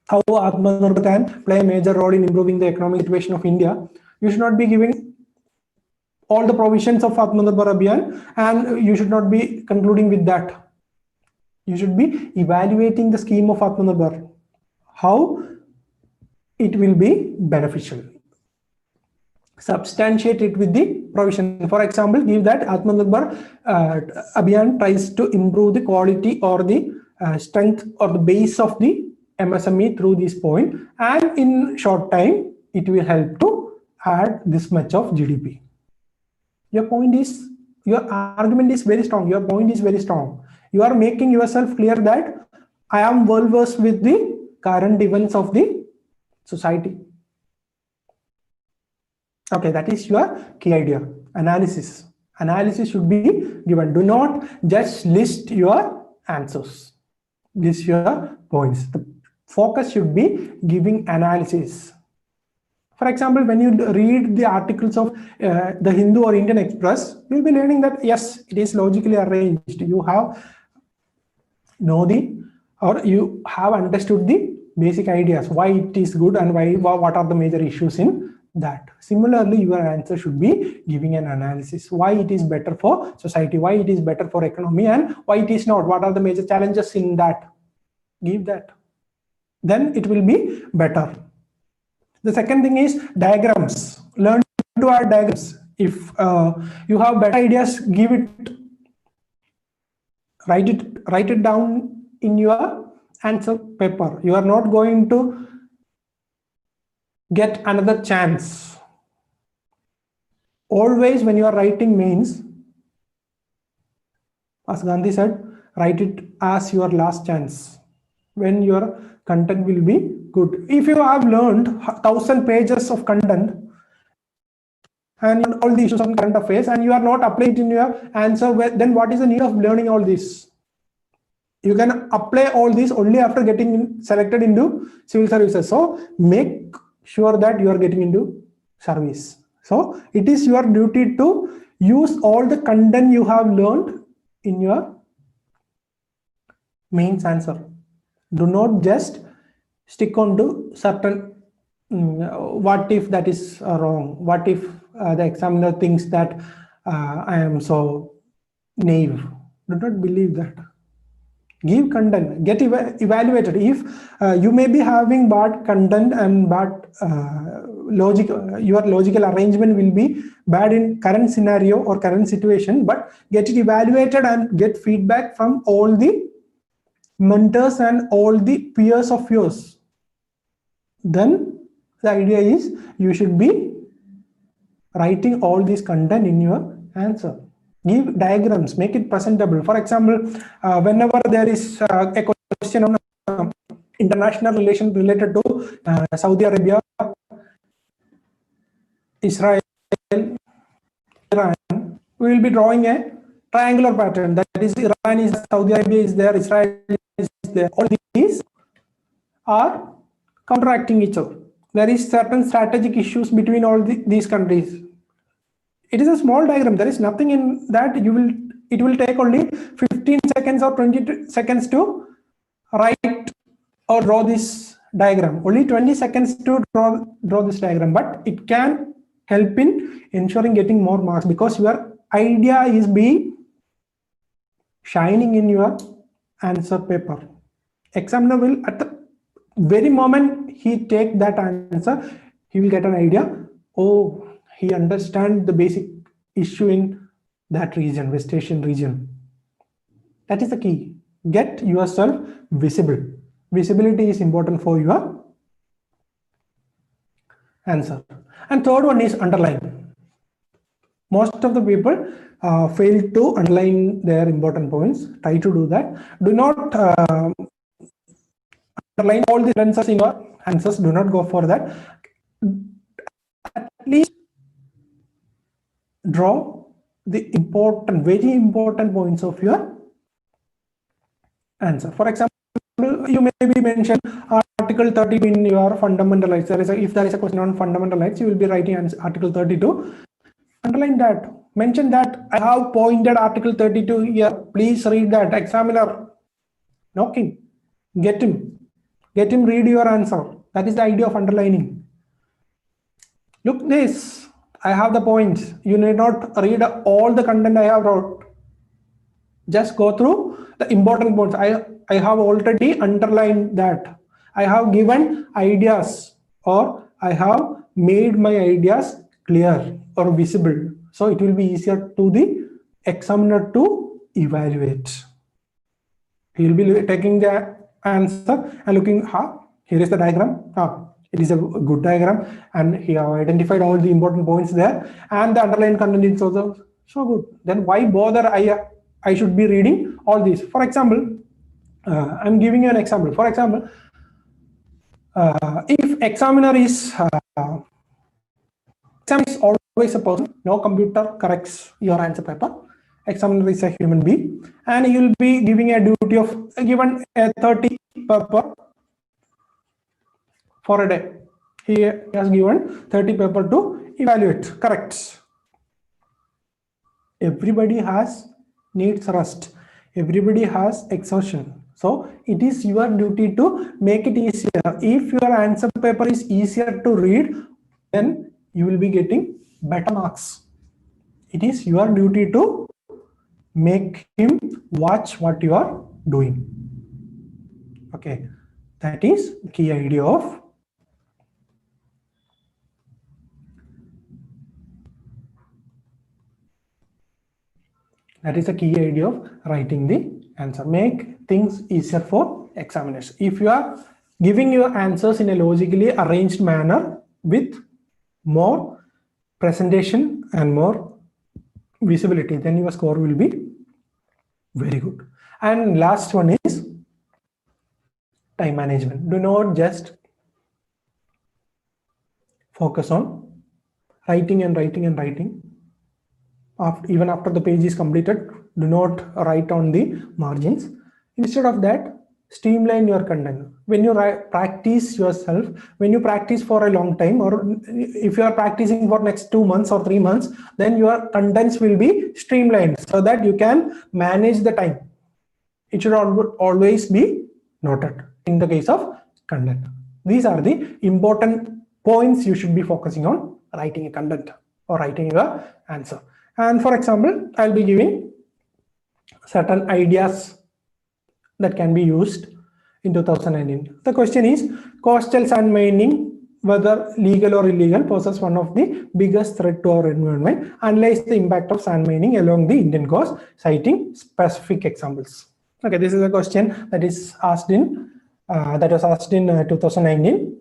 how Atmanirbhar can play a major role in improving the economic situation of India. You should not be giving all the provisions of Atmanirbhar Abhiyan, and you should not be concluding with that. You should be evaluating the scheme of Atmanirbhar, how it will be beneficial. Substantiate it with the provision. For example, give that Atmanirbhar Abhiyan tries to improve the quality or the strength or the base of the MSME through this point, and in short time it will help to add this much of GDP. Your point is, your argument is very strong, your point is very strong. You are making yourself clear that I am well versed with the current events of the society. Okay, that is your key idea. Analysis. Analysis should be given. Do not just list your answers. List your points. The focus should be giving analysis. For example, when you read the articles of the Hindu or Indian Express, you'll be learning that yes, it is logically arranged. You have you have understood the basic ideas, why it is good and what are the major issues in that. Similarly, your answer should be giving an analysis, why it is better for society, why it is better for economy, and why it is not, what are the major challenges in that. Give that. Then it will be better. The second thing is diagrams. Learn to add diagrams. If you have better ideas, give it, write it down in your answer paper. You are not going to get another chance. Always when you are writing mains, as Gandhi said, write it as your last chance, when your content will be good. If you have learned 1,000 pages of content and all the issues on current affairs and you are not applying it in your answer, then what is the need of learning all this? You can apply all this only after getting selected into civil services. So make sure that you are getting into service. So it is your duty to use all the content you have learned in your mains answer. Do not just stick on to certain what if that is wrong, what if the examiner thinks that I am so naive. Do not believe that. Give content, get evaluated. If you may be having bad content and bad logic, your logical arrangement will be bad in current scenario or current situation, but get it evaluated and get feedback from all the mentors and all the peers of yours. Then the idea is you should be writing all this content in your answer. Give diagrams, make it presentable. For example, whenever there is a question on international relations related to Saudi Arabia, Israel, Iran, we will be drawing a triangular pattern. That is, Iran is, Saudi Arabia is there, Israel is there. All these are counteracting each other. There is certain strategic issues between all these countries. It is a small diagram. There is nothing in that. It will take only 15 seconds or 20 seconds to write or draw this diagram. Only 20 seconds to draw this diagram, but it can help in ensuring getting more marks because your idea is being shining in your answer paper. Examiner will, at the very moment he take that answer, he will get an idea. Oh, he understands the basic issue in that region, West Asian region. That is the key. Get yourself visible. Visibility is important for your answer. And third one is underline. Most of the people fail to underline their important points. Try to do that. Do not underline all the answers in your answers. Do not go for that. At least draw the important, very important points of your answer. For example, you may be mentioned Article 32 in your fundamental rights. If there is a question on fundamental rights, you will be writing Article 32. Underline that. Mention that I have pointed Article 32 here. Please read that. Examiner knocking. Get him read your answer. That is the idea of underlining. Look this. I have the points. You need not read all the content I have wrote. Just go through the important points. I have already underlined that. I have given ideas, or I have made my ideas clear or visible. So it will be easier to the examiner to evaluate. He will be taking the answer and looking, here is the diagram. It is a good diagram, and he have identified all the important points there, and the underlying content is also so good. Then why bother I should be reading all these? For example, I'm giving you an example. For example, if examiner is always a person, no computer corrects your answer paper. Examiner is a human being, and he will be giving a duty of given a 30 paper for a day. He has given 30 paper to evaluate, correct. Everybody needs rest. Everybody has exhaustion. So it is your duty to make it easier. If your answer paper is easier to read, then you will be getting better marks. It is your duty to make him watch what you are doing. Okay. Okay, that is the key idea of writing the answer. Make things easier for examiners. If you are giving your answers in a logically arranged manner with more presentation and more visibility, then your score will be very good. And last one is time management. Do not just focus on writing and writing and writing. Even after the page is completed, do not write on the margins. Instead of that, streamline your content. When you practice yourself, when you practice for a long time, or if you are practicing for next 2 months or 3 months, then your contents will be streamlined so that you can manage the time. It should always be noted in the case of content. These are the important points you should be focusing on writing a content or writing your answer. And for example, I'll be giving certain ideas that can be used in 2019. The question is, coastal sand mining, whether legal or illegal, poses one of the biggest threat to our environment. Analyze the impact of sand mining along the Indian coast, citing specific examples. Okay, this is a question that is asked in that was asked in 2019.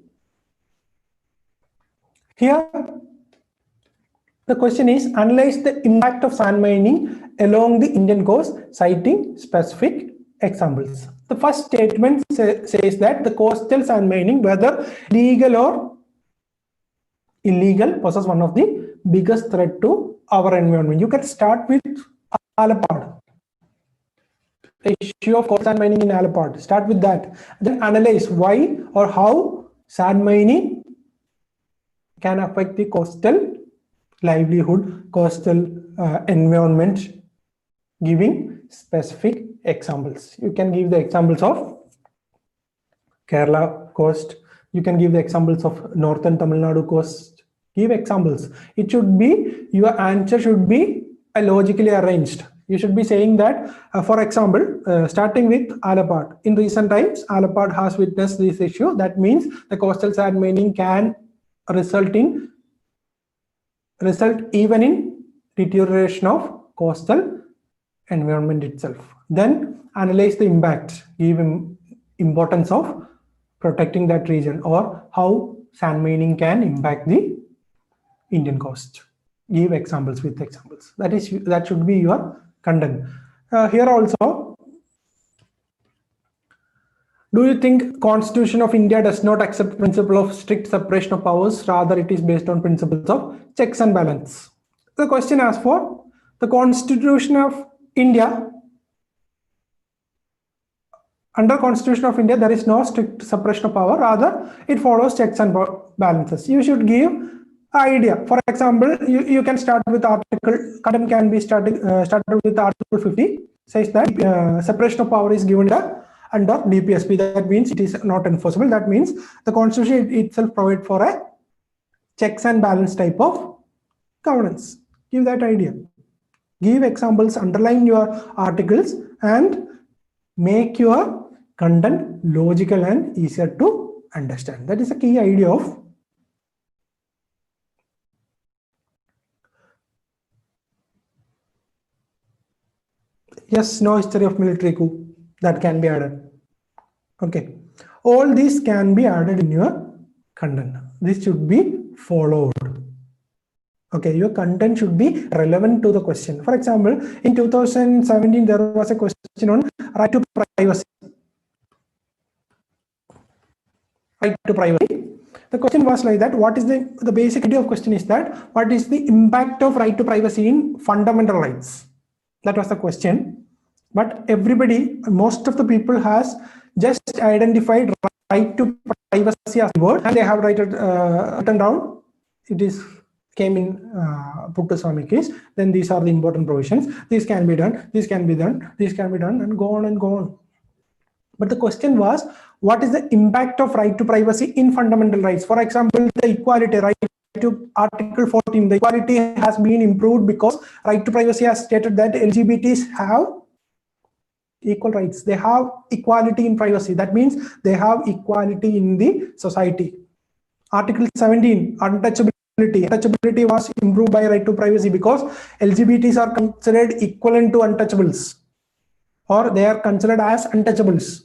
Here, the question is, analyze the impact of sand mining along the Indian coast, citing specific examples. The first statement says that the coastal sand mining, whether legal or illegal, poses one of the biggest threat to our environment. You can start with Alapad. The issue of coastal sand mining in Alapad. Start with that. Then analyze why or how sand mining can affect the coastal livelihood, coastal environment, giving specific examples. You can give the examples of Kerala coast. You can give the examples of northern Tamil Nadu coast. Give examples. It should be, your answer should be logically arranged. You should be saying that, for example, starting with Alapad. In recent times, Alapad has witnessed this issue. That means the coastal sand mining can result even in deterioration of coastal environment itself. Then analyze the impact, give importance of protecting that region, or how sand mining can impact the Indian coast. Give examples with examples. That should be your content. Here also, do you think Constitution of India does not accept principle of strict separation of powers? Rather, it is based on principles of checks and balance. The question asks for the Constitution of India. Under Constitution of India, there is no strict separation of power. Rather, it follows checks and balances. You should give an idea. For example, you can start with article. Content can be started with Article 50. Says that separation of power is given under DPSP. That means it is not enforceable. That means the Constitution itself provides for a checks and balance type of governance. Give that idea. Give examples, underline your articles, and make your content logical and easier to understand. That is a key idea of yes, no history of military coup. That can be added. Okay, all these can be added in your content. This should be followed. Okay, your content should be relevant to the question. For example, in 2017, there was a question on right to privacy. Right to privacy. The question was like that. What is the basic idea of question is that what is the impact of right to privacy in fundamental rights? That was the question. But everybody, most of the people has just identified right to privacy as a word, and they have written down. It is came in Puttaswamy case. Then these are the important provisions. This can be done. This can be done. This can be done, and go on and go on. But the question was, what is the impact of right to privacy in fundamental rights? For example, the equality right to Article 14. The equality has been improved because right to privacy has stated that LGBTs have equal rights. They have equality in privacy. That means they have equality in the society. Article 17, untouchability. Untouchability was improved by right to privacy because LGBTs are considered equivalent to untouchables, or they are considered as untouchables.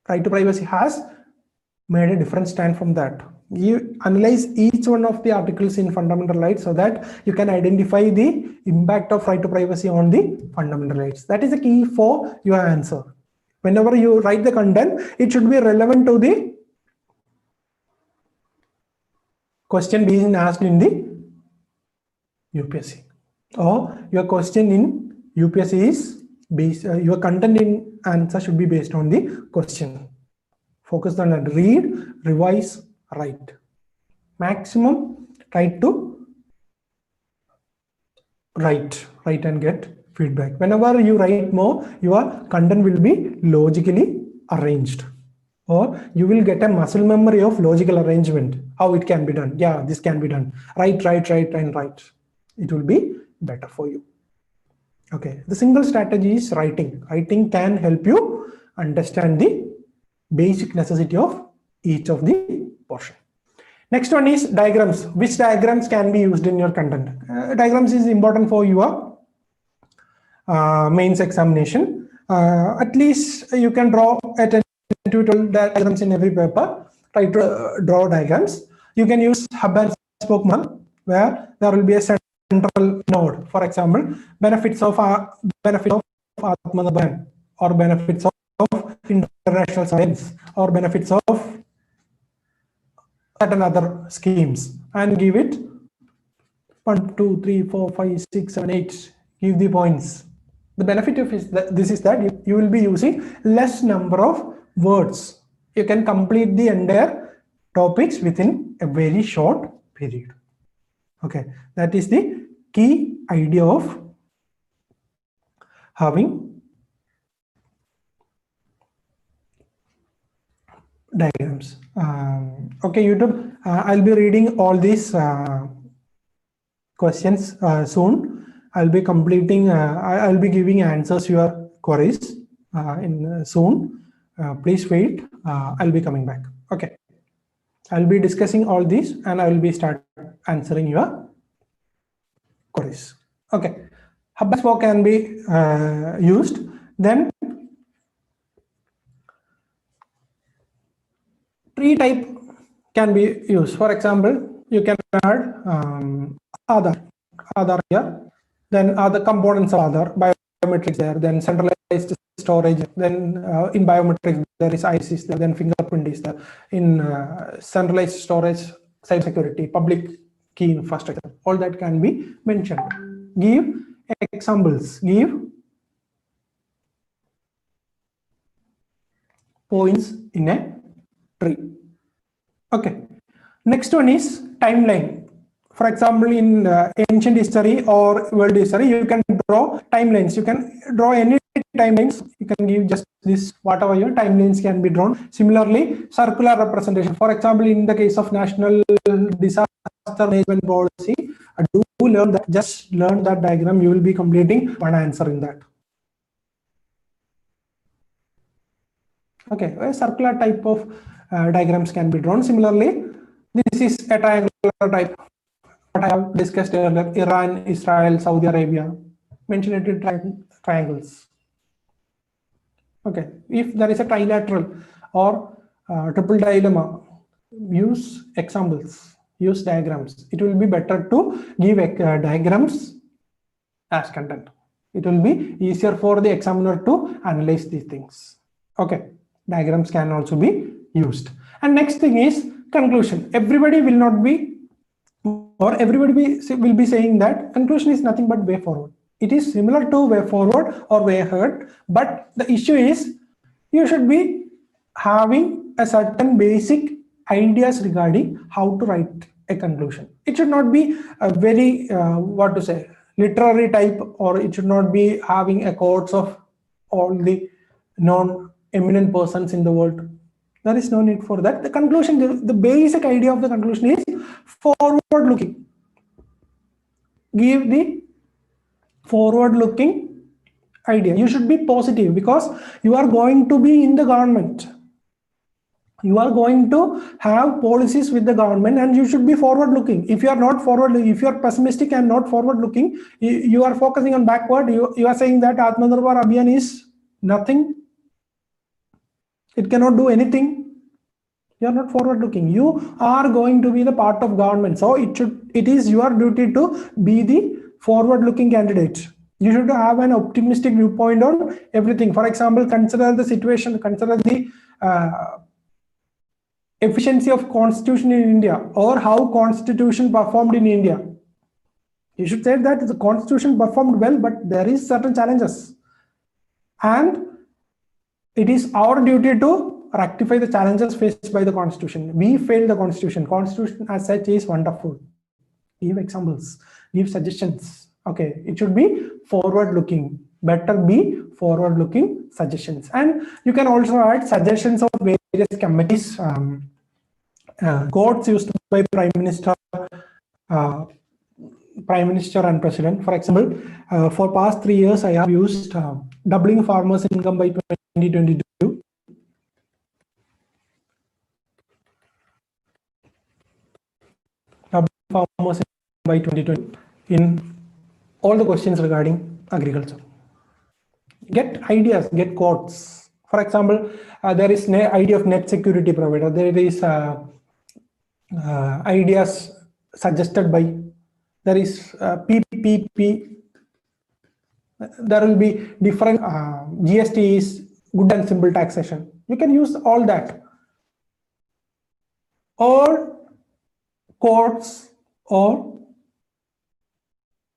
Right to privacy has made a different stand from that. You analyze each one of the articles in fundamental rights so that you can identify the impact of right to privacy on the fundamental rights. That is the key for your answer. Whenever you write the content, it should be relevant to the question being asked in the UPSC, or your question in UPSC is based, your content in answer should be based on the question. Focus on that. Read, revise, write. Maximum try to write and get feedback. Whenever you write more, your content will be logically arranged, or you will get a muscle memory of logical arrangement, how it can be done. Yeah, this can be done. Write. It will be better for you. Okay, the single strategy is writing. Writing can help you understand the basic necessity of each of the portion. Next one is diagrams. Which diagrams can be used in your content? Diagrams is important for your mains examination. At least you can draw at a tutorial diagrams in every paper. Try to draw diagrams. You can use hub and spoke model, where there will be a central node. For example, benefits of Atmanabhan, or benefits of international science, or benefits of certain other schemes, and give it 1, 2, 3, 4, 5, 6, 7, 8. Give the points. The benefit of this is that you will be using less number of words. You can complete the entire topics within a very short period. Okay, that is the key idea of having diagrams. Okay, YouTube, I'll be reading all these questions soon. I'll be completing, I'll be giving answers to your queries in soon. Please wait, I'll be coming back. Okay, I'll be discussing all these and I will be start answering your queries. Okay, hub and spoke can be used. Then tree type can be used. For example, you can add Aadhaar here, then other components of Aadhaar, biometrics there, then centralized storage, then in biometrics there is ICs there, then fingerprint is there. In centralized storage, cyber security, public key infrastructure, all that can be mentioned. Give examples, give points in a tree. Okay, next one is timeline. For example, in ancient history or world history, you can draw timelines. You can draw any timelines. You can give just this, whatever your timelines can be drawn. Similarly, circular representation. For example, in the case of national disaster management policy, do learn that. Just learn that diagram. You will be completing one answer in that. Okay, a circular type of diagrams can be drawn. Similarly, this is a triangular type. What I have discussed earlier: Iran, Israel, Saudi Arabia. Mention it in triangles. Okay, if there is a trilateral or triple dilemma, use examples, use diagrams. It will be better to give diagrams as content. It will be easier for the examiner to analyze these things. Okay, diagrams can also be used. And next thing is conclusion. Everybody will not be, or everybody will be saying that conclusion is nothing but way forward. It is similar to way forward or way ahead, but the issue is you should be having a certain basic ideas regarding how to write a conclusion. It should not be a very what to say, literary type, or it should not be having a quotes of all the non-eminent persons in the world. There is no need for that. The conclusion, the basic idea of the conclusion is forward looking. Give the forward looking idea. You should be positive because you are going to be in the government. You are going to have policies with the government, and you should be forward looking. If you are not forward, if you are pessimistic and not forward looking, you are focusing on backward. You are saying that Atmanirbhar Abhiyan is nothing. It cannot do anything. You are not forward looking. You are going to be the part of government. So it is your duty to be the forward looking candidate. You should have an optimistic viewpoint on everything. For example, consider the situation, consider the efficiency of constitution in India, or how constitution performed in India. You should say that the constitution performed well, but there is certain challenges, and it is our duty to rectify the challenges faced by the constitution. We failed the constitution. Constitution as such is wonderful. Give examples, give suggestions. Okay, it should be forward looking. Better be forward looking suggestions. And you can also add suggestions of various committees, quotes used by Prime Minister and President. For example, for past 3 years, I have used doubling farmers' income by 2022. Doubling farmers' income by 2020 in all the questions regarding agriculture. Get ideas, get quotes. For example, there is idea of net security provider. There is ideas suggested by, there is PPP. There will be different GST is good and simple taxation. You can use all that, or quotes or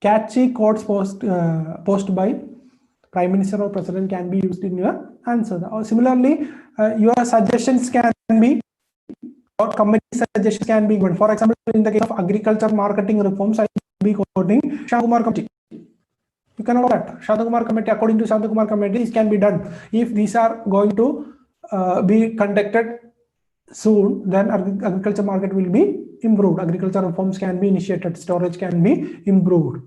catchy quotes post by Prime Minister or President can be used in your answer. Or similarly, your suggestions can be, or committee suggestions can be given. For example, in the case of agriculture marketing reforms, I will be quoting Shantakumar Committee. You can know that Shantakumar Committee, according to Shantakumar Committee, this can be done. If these are going to be conducted soon, then agriculture market will be improved. Agriculture reforms can be initiated. Storage can be improved.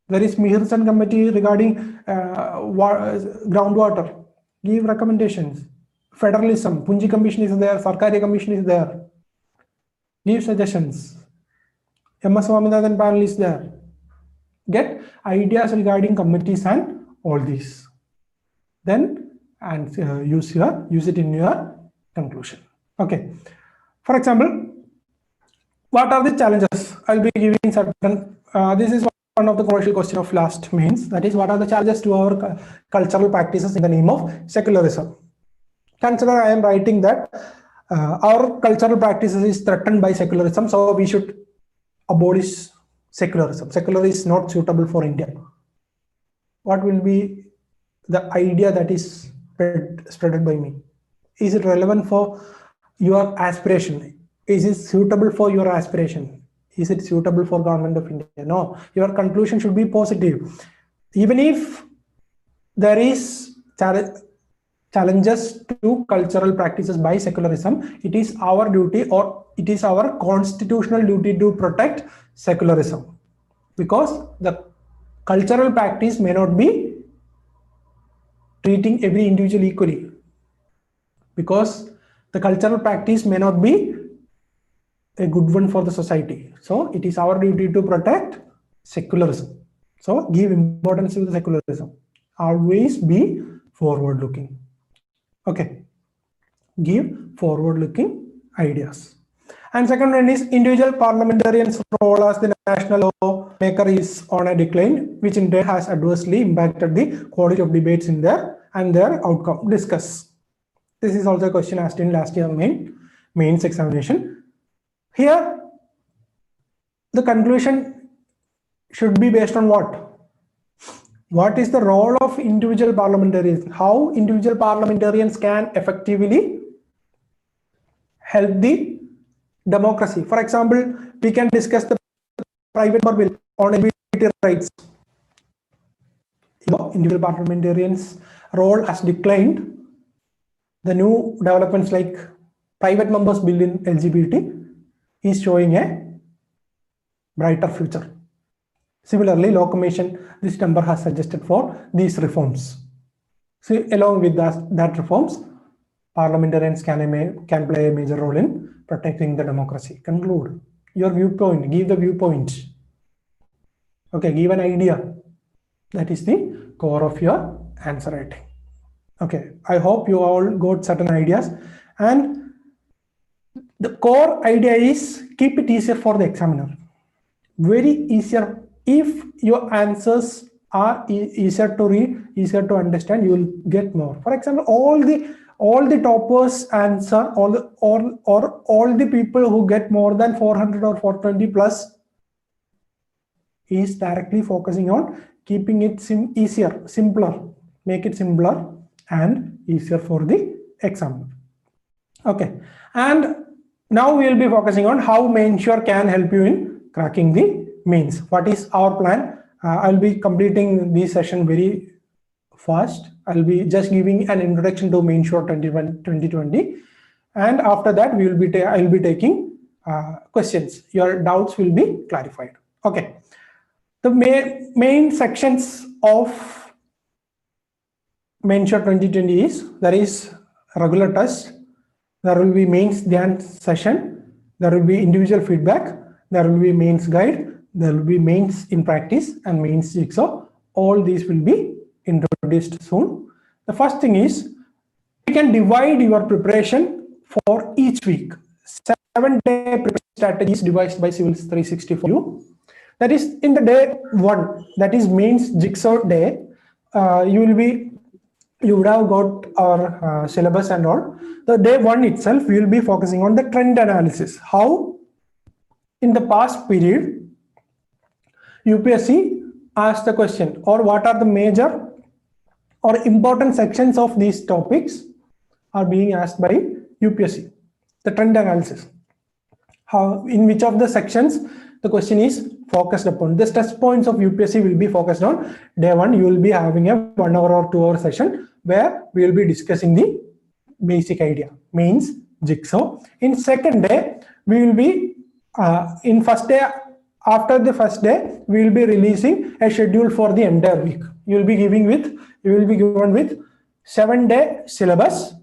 There is Mihirsan Committee regarding groundwater. Give recommendations. Federalism, Punji Commission is there, Sarkari Commission is there. Give suggestions. MS Swaminathan panel is there. Get ideas regarding committees and all these. Then use it in your conclusion. Okay. For example, what are the challenges? I'll be giving certain. This is one of the crucial questions of last mains. That is, what are the challenges to our cultural practices in the name of secularism? Consider I am writing that our cultural practices is threatened by secularism, so we should abolish secularism. Secularism is not suitable for India. What will be the idea that is spreaded by me? Is it relevant for your aspiration? Is it suitable for your aspiration? Is it suitable for government of India? No. Your conclusion should be positive. Even if there is challenges to cultural practices by secularism, it is our duty, or it is our constitutional duty to protect secularism, because the cultural practice may not be treating every individual equally, because the cultural practice may not be a good one for the society. So it is our duty to protect secularism. So give importance to the secularism. Always be forward looking. Okay. Give forward looking ideas. And second one is individual parliamentarians' role as the national law maker is on a decline, which in turn has adversely impacted the quality of debates in there and their outcome. Discuss. This is also a question asked in last year mains examination. Here, the conclusion should be based on what? What is the role of individual parliamentarians? How individual parliamentarians can effectively help the democracy. For example, we can discuss the private bill on LGBT rights. Individual parliamentarians' role has declined. The new developments like private members bill in LGBT is showing a brighter future. Similarly, Law Commission, this number has suggested for these reforms. So along with that reforms, parliamentarians can play a major role in protecting the democracy. Conclude your viewpoint, give the viewpoint. Okay, give an idea. That is the core of your answer writing. Okay, I hope you all got certain ideas, and the core idea is keep it easier for the examiner. Very easier. If your answers are easier to read, easier to understand, you will get more. For example, all the toppers answer, all the people who get more than 400 or 420 plus is directly focusing on keeping it simpler, make it simpler and easier for the examiner. Okay, and now we will be focusing on how MainSure can help you in cracking the mains. What is our plan? I'll be completing this session very fast. I'll be just giving an introduction to MainSure 2020, and after that I'll be taking questions. Your doubts will be clarified. Okay. The main sections of MainSure 2020 is, there is regular test, there will be mains dance session, there will be individual feedback, there will be mains guide, there will be mains in practice and mains jigsaw. All these will be introduced soon. The first thing is, you can divide your preparation for each week. 7-day preparation strategies devised by Civils360 for you. That is, in the day 1, that is mains jigsaw day, you would have got our syllabus and all. The day 1 itself, we will be focusing on the trend analysis. How in the past period UPSC asked the question, or what are the major or important sections of these topics are being asked by UPSC. The trend analysis. How, in which of the sections the question is focused upon. The stress points of UPSC will be focused on day 1. You will be having a 1 hour or 2 hour session where we will be discussing the basic idea, mains jigsaw. In second day, we will be in first day. After the first day, we will be releasing a schedule for the entire week. You will be given with 7-day syllabus,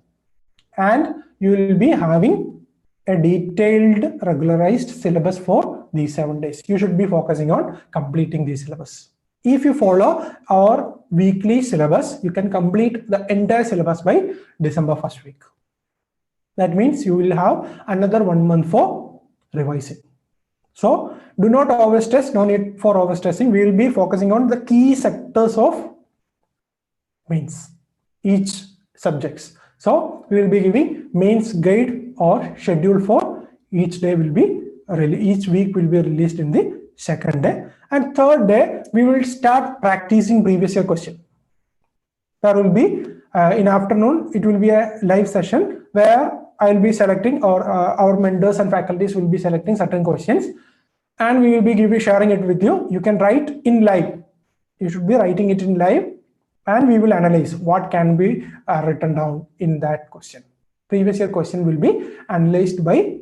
and you will be having a detailed regularized syllabus for these 7 days. You should be focusing on completing the syllabus. If you follow our weekly syllabus, you can complete the entire syllabus by December 1st week. That means you will have another 1 month for revising. So do not overstress, no need for overstressing. We will be focusing on the key sectors of mains, each subjects. So we will be giving mains guide or schedule for each day will be each week will be released in the second day, and third day we will start practicing previous year question. There will be in afternoon, it will be a live session where I will be selecting, or our mentors and faculties will be selecting certain questions, and we will be sharing it with you. You can write in live. You should be writing it in live, and we will analyze what can be written down in that question. Previous year question will be analyzed by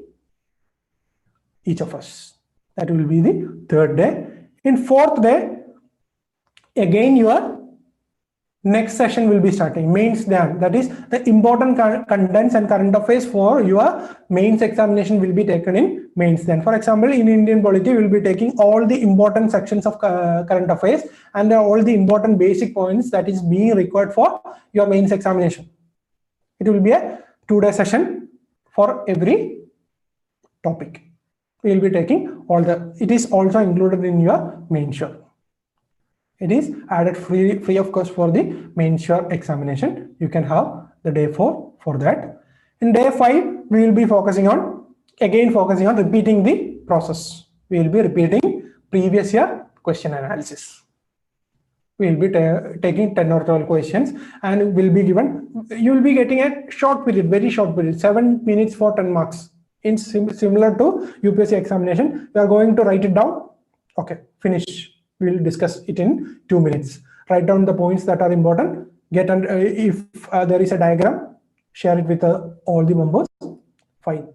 each of us. That will be the third day. In fourth day, again your next session will be starting, mains done. That is, the important contents and current affairs for your mains examination will be taken in mains then. For example, in Indian polity, we will be taking all the important sections of current affairs and all the important basic points that is being required for your mains examination. It will be a 2-day session for every topic. We will be taking all it is also included in your MainSure. It is added free of cost for the MainSure examination. You can have the day 4 for that. In day 5, we will be focusing on repeating the process. We will be repeating previous year question analysis. We will be taking 10 or 12 questions, and will be given. You will be getting a short period, very short period, 7 minutes for 10 marks. In similar to UPSC examination, we are going to write it down. Okay, finish. We will discuss it in 2 minutes. Write down the points that are important. If there is a diagram, share it with all the members. Fine.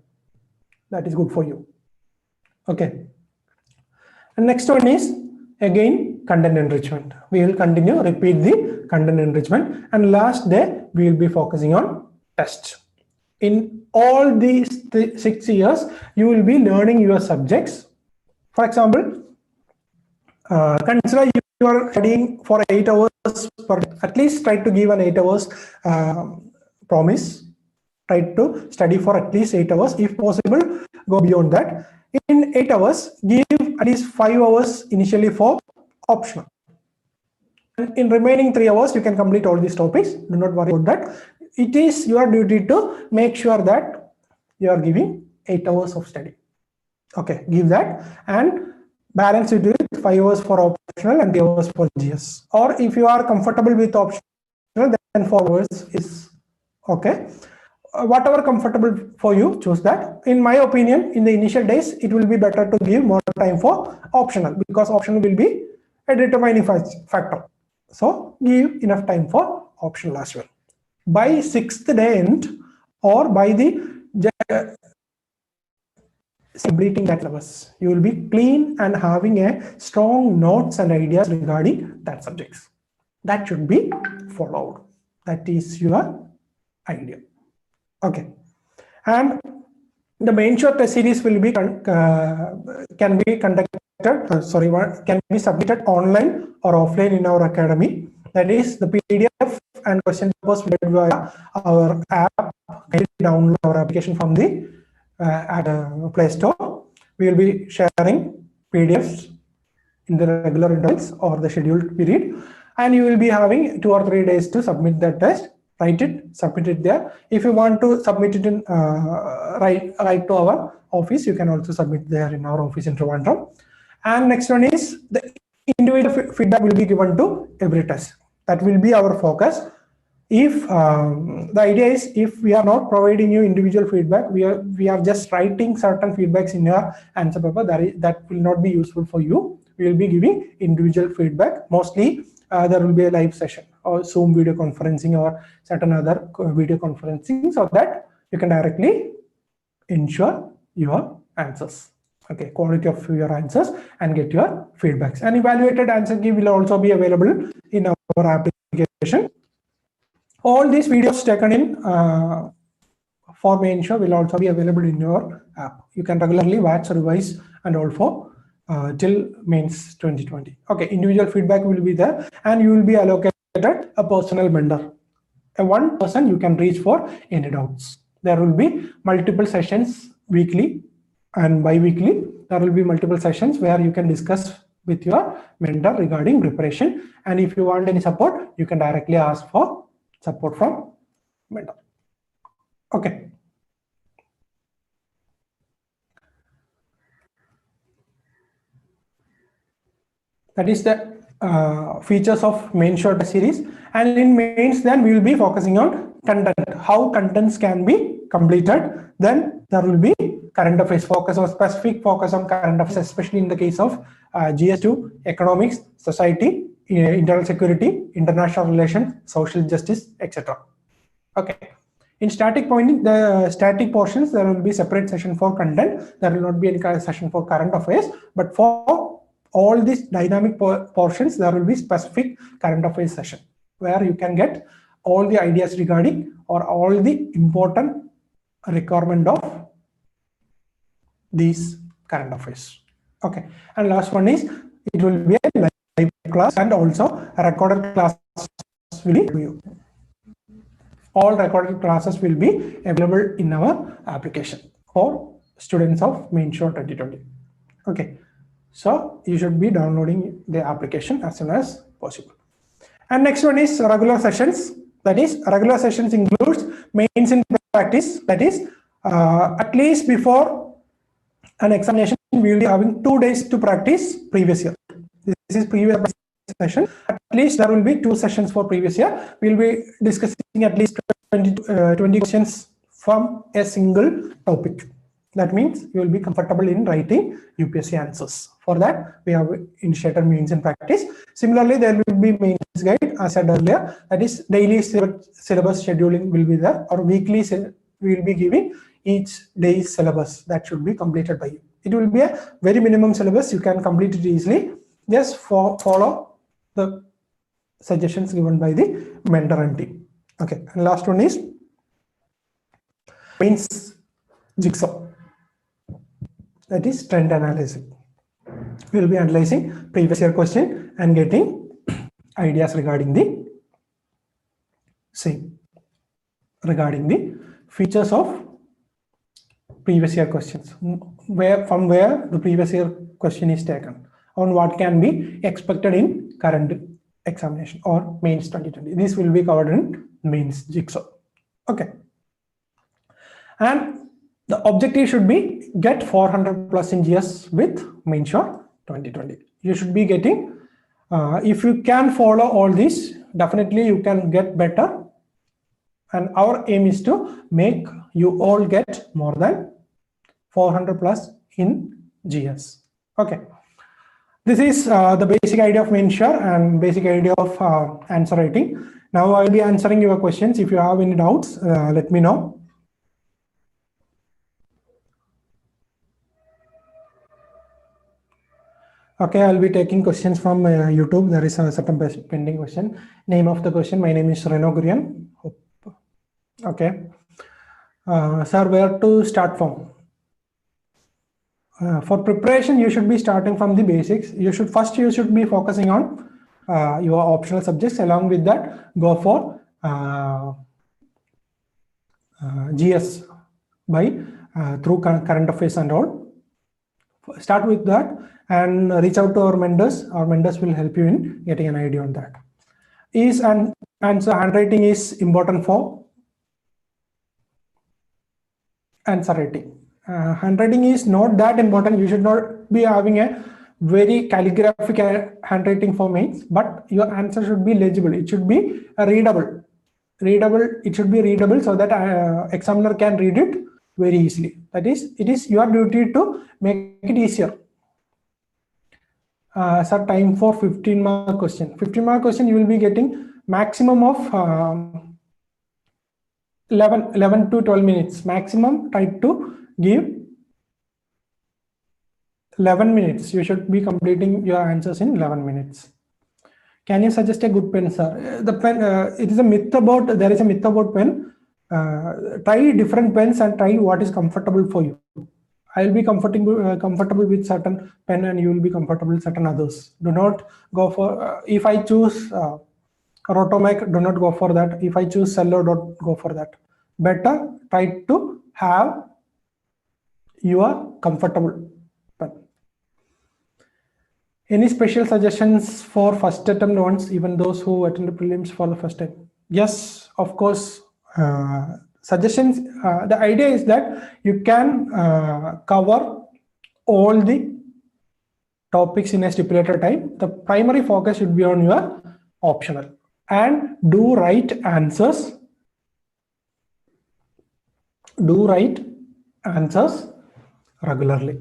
That is good for you. Okay. And next one is again content enrichment. We will continue, repeat the content enrichment, and last day we will be focusing on tests. In all these 6 years, you will be learning your subjects. For example, consider you are studying for 8 hours per day. At least try to give an 8 hours promise. Try to study for at least 8 hours. If possible, go beyond that. In 8 hours, give at least 5 hours initially for optional. And in remaining 3 hours, you can complete all these topics. Do not worry about that. It is your duty to make sure that you are giving 8 hours of study. Okay, give that and balance it with 5 hours for optional and 3 hours for GS. Or if you are comfortable with optional, then 4 hours is okay. Whatever comfortable for you, choose that. In my opinion, in the initial days, it will be better to give more time for optional, because optional will be a determining factor. So give enough time for optional as well. By 6th day end or by the completing that syllabus, you will be clean and having a strong notes and ideas regarding that subjects. That should be followed. That is your idea. Okay, and the MainSure test series will be can be submitted online or offline in our academy. That is, the PDF and question papers will be via our app. Download our application from the Play Store. We will be sharing PDFs in the regular intervals or the scheduled period, and you will be having 2 or 3 days to submit that test. Write it, submit it there. If you want to submit it in write to our office, you can also submit there in our office in Trivandrum. And next one is the individual feedback will be given to every test. That will be our focus. If the idea is, if we are not providing you individual feedback, we are just writing certain feedbacks in your answer paper, that will not be useful for you. We will be giving individual feedback. Mostly there will be a live session or Zoom video conferencing or certain other video conferencing, so that you can directly ensure your answers. Okay, quality of your answers and get your feedbacks. And evaluated answer key will also be available in our application. All these videos taken in for MainSure will also be available in your app. You can regularly watch, revise, and also till mains 2020. Okay, individual feedback will be there, and you will be allocated a personal mentor, a one person you can reach for any doubts. There will be multiple sessions weekly and bi-weekly. There will be multiple sessions where you can discuss with your mentor regarding preparation, and if you want any support, you can directly ask for support from mentor. Okay. That is the features of MainSure series. And in mains, then we will be focusing on content, how contents can be completed. Then there will be current affairs focus, or specific focus on current affairs, especially in the case of GS2, economics, society, internal security, international relations, social justice, etc. Okay. In static pointing, the static portions, there will be separate session for content. There will not be any session for current affairs, but for all these dynamic portions, there will be specific current affairs session where you can get all the ideas regarding or all the important requirement of these current affairs. Okay, and last one is, it will be a live class, and also a recorded class will be to you. All recorded classes will be available in our application for students of MainSure 2020. Okay, so you should be downloading the application as soon as possible. And next one is regular sessions. That is, regular sessions includes mains in practice. That is, at least before an examination, we will be having 2 days to practice previous year. This is previous session. At least there will be 2 sessions for previous year. We will be discussing at least 20 questions from a single topic. That means you will be comfortable in writing UPSC answers. For that, we have initiated mains in practice. Similarly, there will be mains guide, as I said earlier. That is, daily syllabus scheduling will be there, or weekly we will be giving each day's syllabus that should be completed by you. It will be a very minimum syllabus. You can complete it easily. Just follow the suggestions given by the mentor and team. Okay, and last one is mains jigsaw. That is trend analysis. We will be analyzing previous year question and getting ideas regarding the same, regarding the features of previous year questions, from where the previous year question is taken, on what can be expected in current examination or mains 2020. This will be covered in mains jigsaw. Okay, and the objective should be get 400 plus in GS with MainSure 2020. You should be getting, if you can follow all this, definitely you can get better. And our aim is to make you all get more than 400 plus in GS. Okay. This is the basic idea of MainSure and basic idea of answer writing. Now I'll be answering your questions. If you have any doubts, let me know. Okay, I'll be taking questions from YouTube. There is a certain pending question. Name of the question: my name is Reno Gurian. Okay. Sir, where to start from? For preparation, you should be starting from the basics. You should be focusing on your optional subjects. Along with that, go for GS by through current affairs and all. Start with that and reach out to our mentors. Our mentors will help you in getting an idea on that. So handwriting is important for answer writing. Handwriting is not that important. You should not be having a very calligraphic handwriting for mains, but your answer should be legible. It should be readable. It should be readable so that examiner can read it very easily. That is, it is your duty to make it easier. Sir, time for 15-mark question. 15-mark question, you will be getting maximum of 11 to 12 minutes. Maximum, try to give 11 minutes. You should be completing your answers in 11 minutes. Can you suggest a good pen, sir? The pen, it is a myth about, there is a myth about pen. Try different pens and try what is comfortable for you. I will be comfortable with certain pen and you will be comfortable with certain others. Do not go for, if I choose Rotomac, do not go for that. If I choose Cello, don't go for that. Better try to have your comfortable pen. Any special suggestions for first attempt ones, even those who attend the prelims for the first time? Yes, of course. Suggestions, the idea is that you can cover all the topics in a stipulated time. The primary focus should be on your optional, and do write answers. Do write answers regularly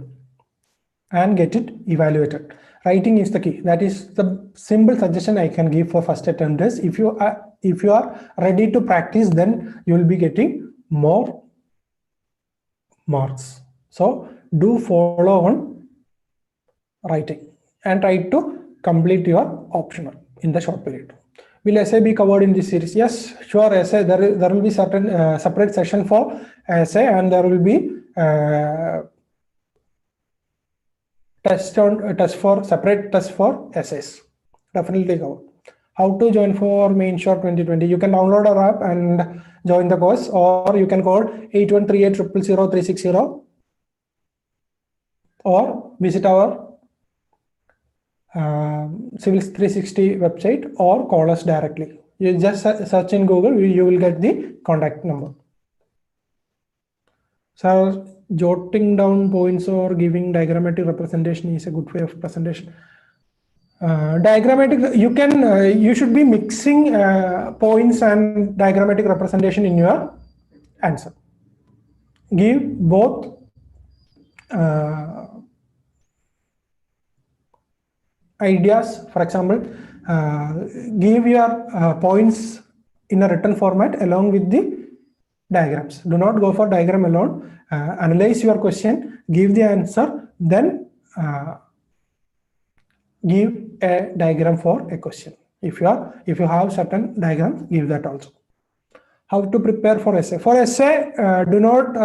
and get it evaluated. Writing is the key. That is the simple suggestion I can give for first attempters. If you are ready to practice, then you will be getting more marks. So do follow on writing and try to complete your optional in the short period. Will essay be covered in this series? Yes, sure. Essay, there will be certain separate session for essay, and there will be separate test for essays. Definitely covered. How to join for MainSure 2020? You can download our app and join the course, or you can call 8138000360 or visit our Civils360 website or call us directly. You just search in Google, you will get the contact number. So jotting down points or giving diagrammatic representation is a good way of presentation. Diagrammatic, you should be mixing points and diagrammatic representation in your answer. Give both ideas. For example, give your points in a written format along with the diagrams. Do not go for diagram alone. Analyze your question, give the answer, then give a diagram for a question. If you have certain diagrams, give that also. How to prepare for essay? For essay, do not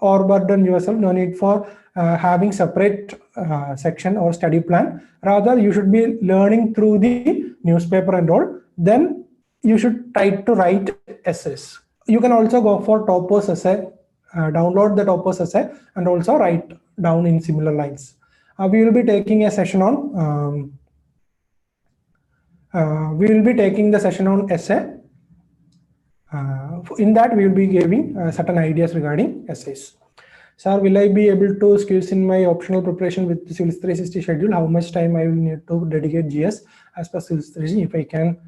overburden yourself. No need for having separate section or study plan. Rather, you should be learning through the newspaper and all. Then you should try to write essays. You can also go for toppers essay, download the toppers essay, and also write down in similar lines. We will be taking a session on. We will be taking the session on essay. In that, we will be giving certain ideas regarding essays. Sir, will I be able to squeeze in my optional preparation with the Civils 360 schedule? How much time I will need to dedicate GS as per Civils 360? If I can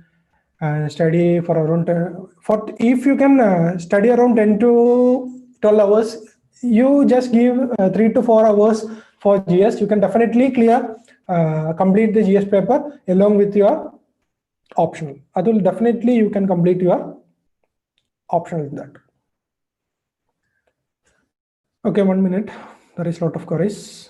study for around, if you can study around 10 to 12 hours, you just give 3 to 4 hours for GS. You can definitely clear, complete the GS paper along with your optional. That will definitely you can complete your optional in that. Okay, 1 minute. There is a lot of queries.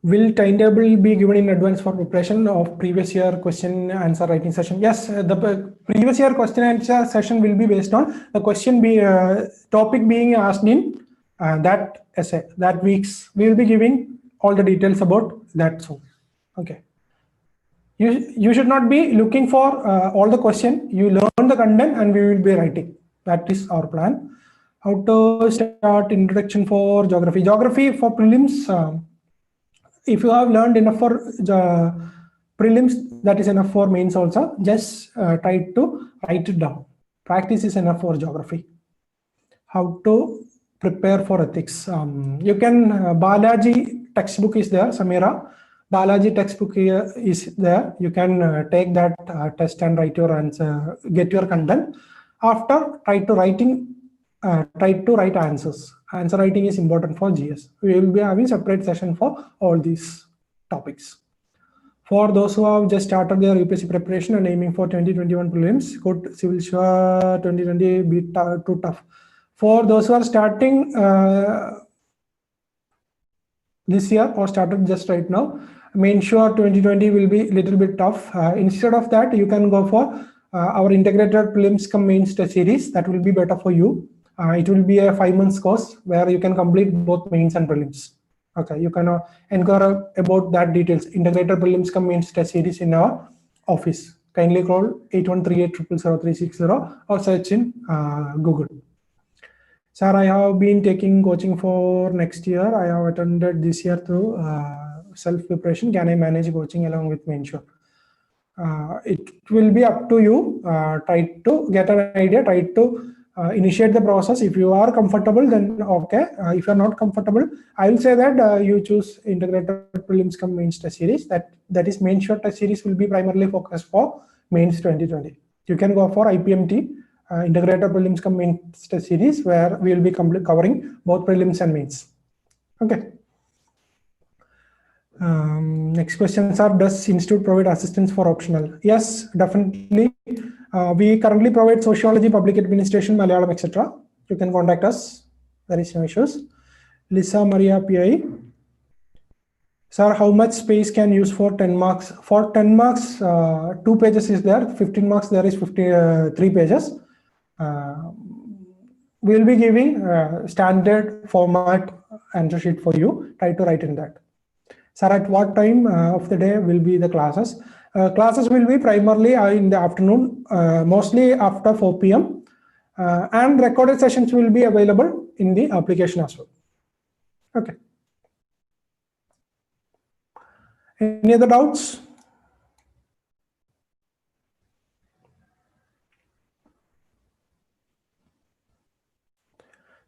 Will timetable be given in advance for preparation of previous year question answer writing session? Yes, the previous year question answer session will be based on the question topic being asked in that essay, that weeks. We will be giving all the details about that soon. Okay. You should not be looking for all the question. You learn the content and we will be writing. That is our plan. How to start introduction for geography? Geography for prelims. If you have learned enough for prelims, that is enough for mains also. Just try to write it down. Practice is enough for geography. How to prepare for ethics? You can Balaji textbook is there, Samira. Balaji textbook is there. You can take that test and write your answer, get your content. After, try to write answers. Answer writing is important for GS. We will be having separate session for all these topics. For those who have just started their UPSC preparation and aiming for 2021 prelims, could Civil 2020 be too tough? For those who are starting this year or started just right now, MainSure 2020 will be a little bit tough. Instead of that, you can go for our integrated prelims come mains test series. That will be better for you. It will be a 5 months course where you can complete both mains and prelims. Okay, you can inquire about that details. Integrated prelims come mains test series in our office. Kindly call 8138000360 or search in Google. Sir, I have been taking coaching for next year. I have attended this year through self-preparation. Can I manage coaching along with MainSure? It will be up to you. Try to get an idea. Try to initiate the process. If you are comfortable, then okay. If you are not comfortable, I will say that you choose integrated prelims come mains test series. That is MainSure test series will be primarily focused for mains 2020. You can go for IPMT. Integrated prelims come mains test series where we will be covering both prelims and mains. Okay. Next questions are, does institute provide assistance for optional? Yes, definitely. We currently provide sociology, public administration, Malayalam, etc. You can contact us. There is no issues. Lisa Maria PI. Sir, how much space can use for 10 marks? For 10 marks, 2 pages is there. 15 marks, there is 3 pages. We will be giving standard format answer sheet for you. Try to write in that. Sir, at what time of the day will be the classes? Classes will be primarily in the afternoon, mostly after 4 p.m. And recorded sessions will be available in the application as well. Okay. Any other doubts?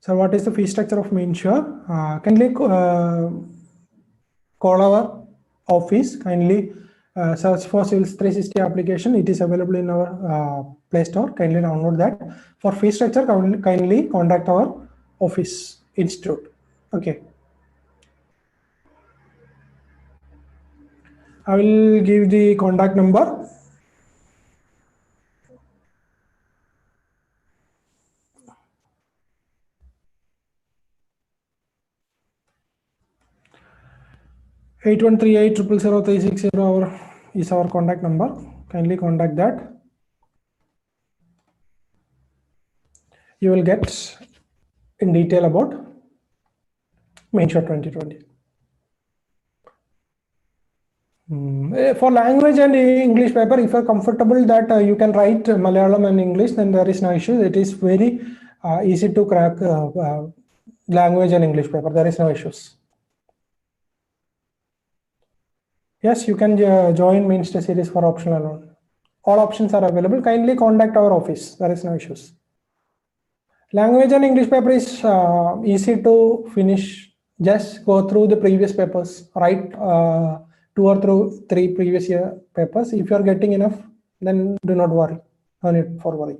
So what is the fee structure of MainSure? Kindly call our office. Kindly search for Civils 360 application. It is available in our Play Store. Kindly download that. For fee structure, kindly contact our office institute. Okay. I will give the contact number. 8138000360 is our contact number. Kindly contact that. You will get in detail about MainSure 2020. For language and English paper, if you're comfortable that you can write Malayalam and English, then there is no issue. It is very easy to crack language and English paper. There is no issues. Yes, you can join MainSure series for optional alone. All options are available. Kindly contact our office. There is no issues. Language and English paper is easy to finish. Just go through the previous papers. Write 2 or 3 previous year papers. If you are getting enough, then do not worry. No need for worry.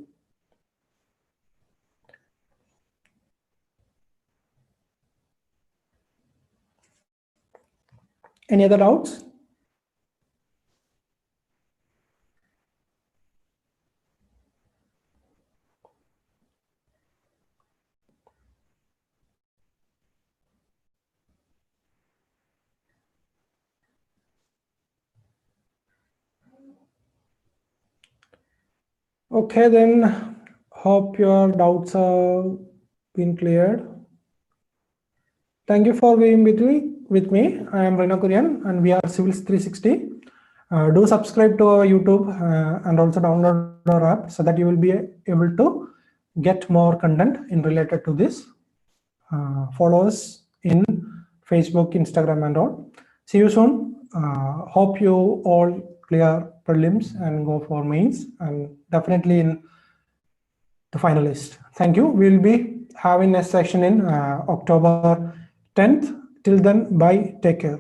Any other doubts? Okay, then hope your doubts have been cleared. Thank you for being with me. I am Rena Kurian and we are Civils360. Do subscribe to our YouTube and also download our app so that you will be able to get more content in related to this. Follow us in Facebook, Instagram and all. See you soon. Hope you all clear prelims and go for mains and definitely in the finalist. Thank you. We'll be having a session in October 10th. Till then, bye. Take care.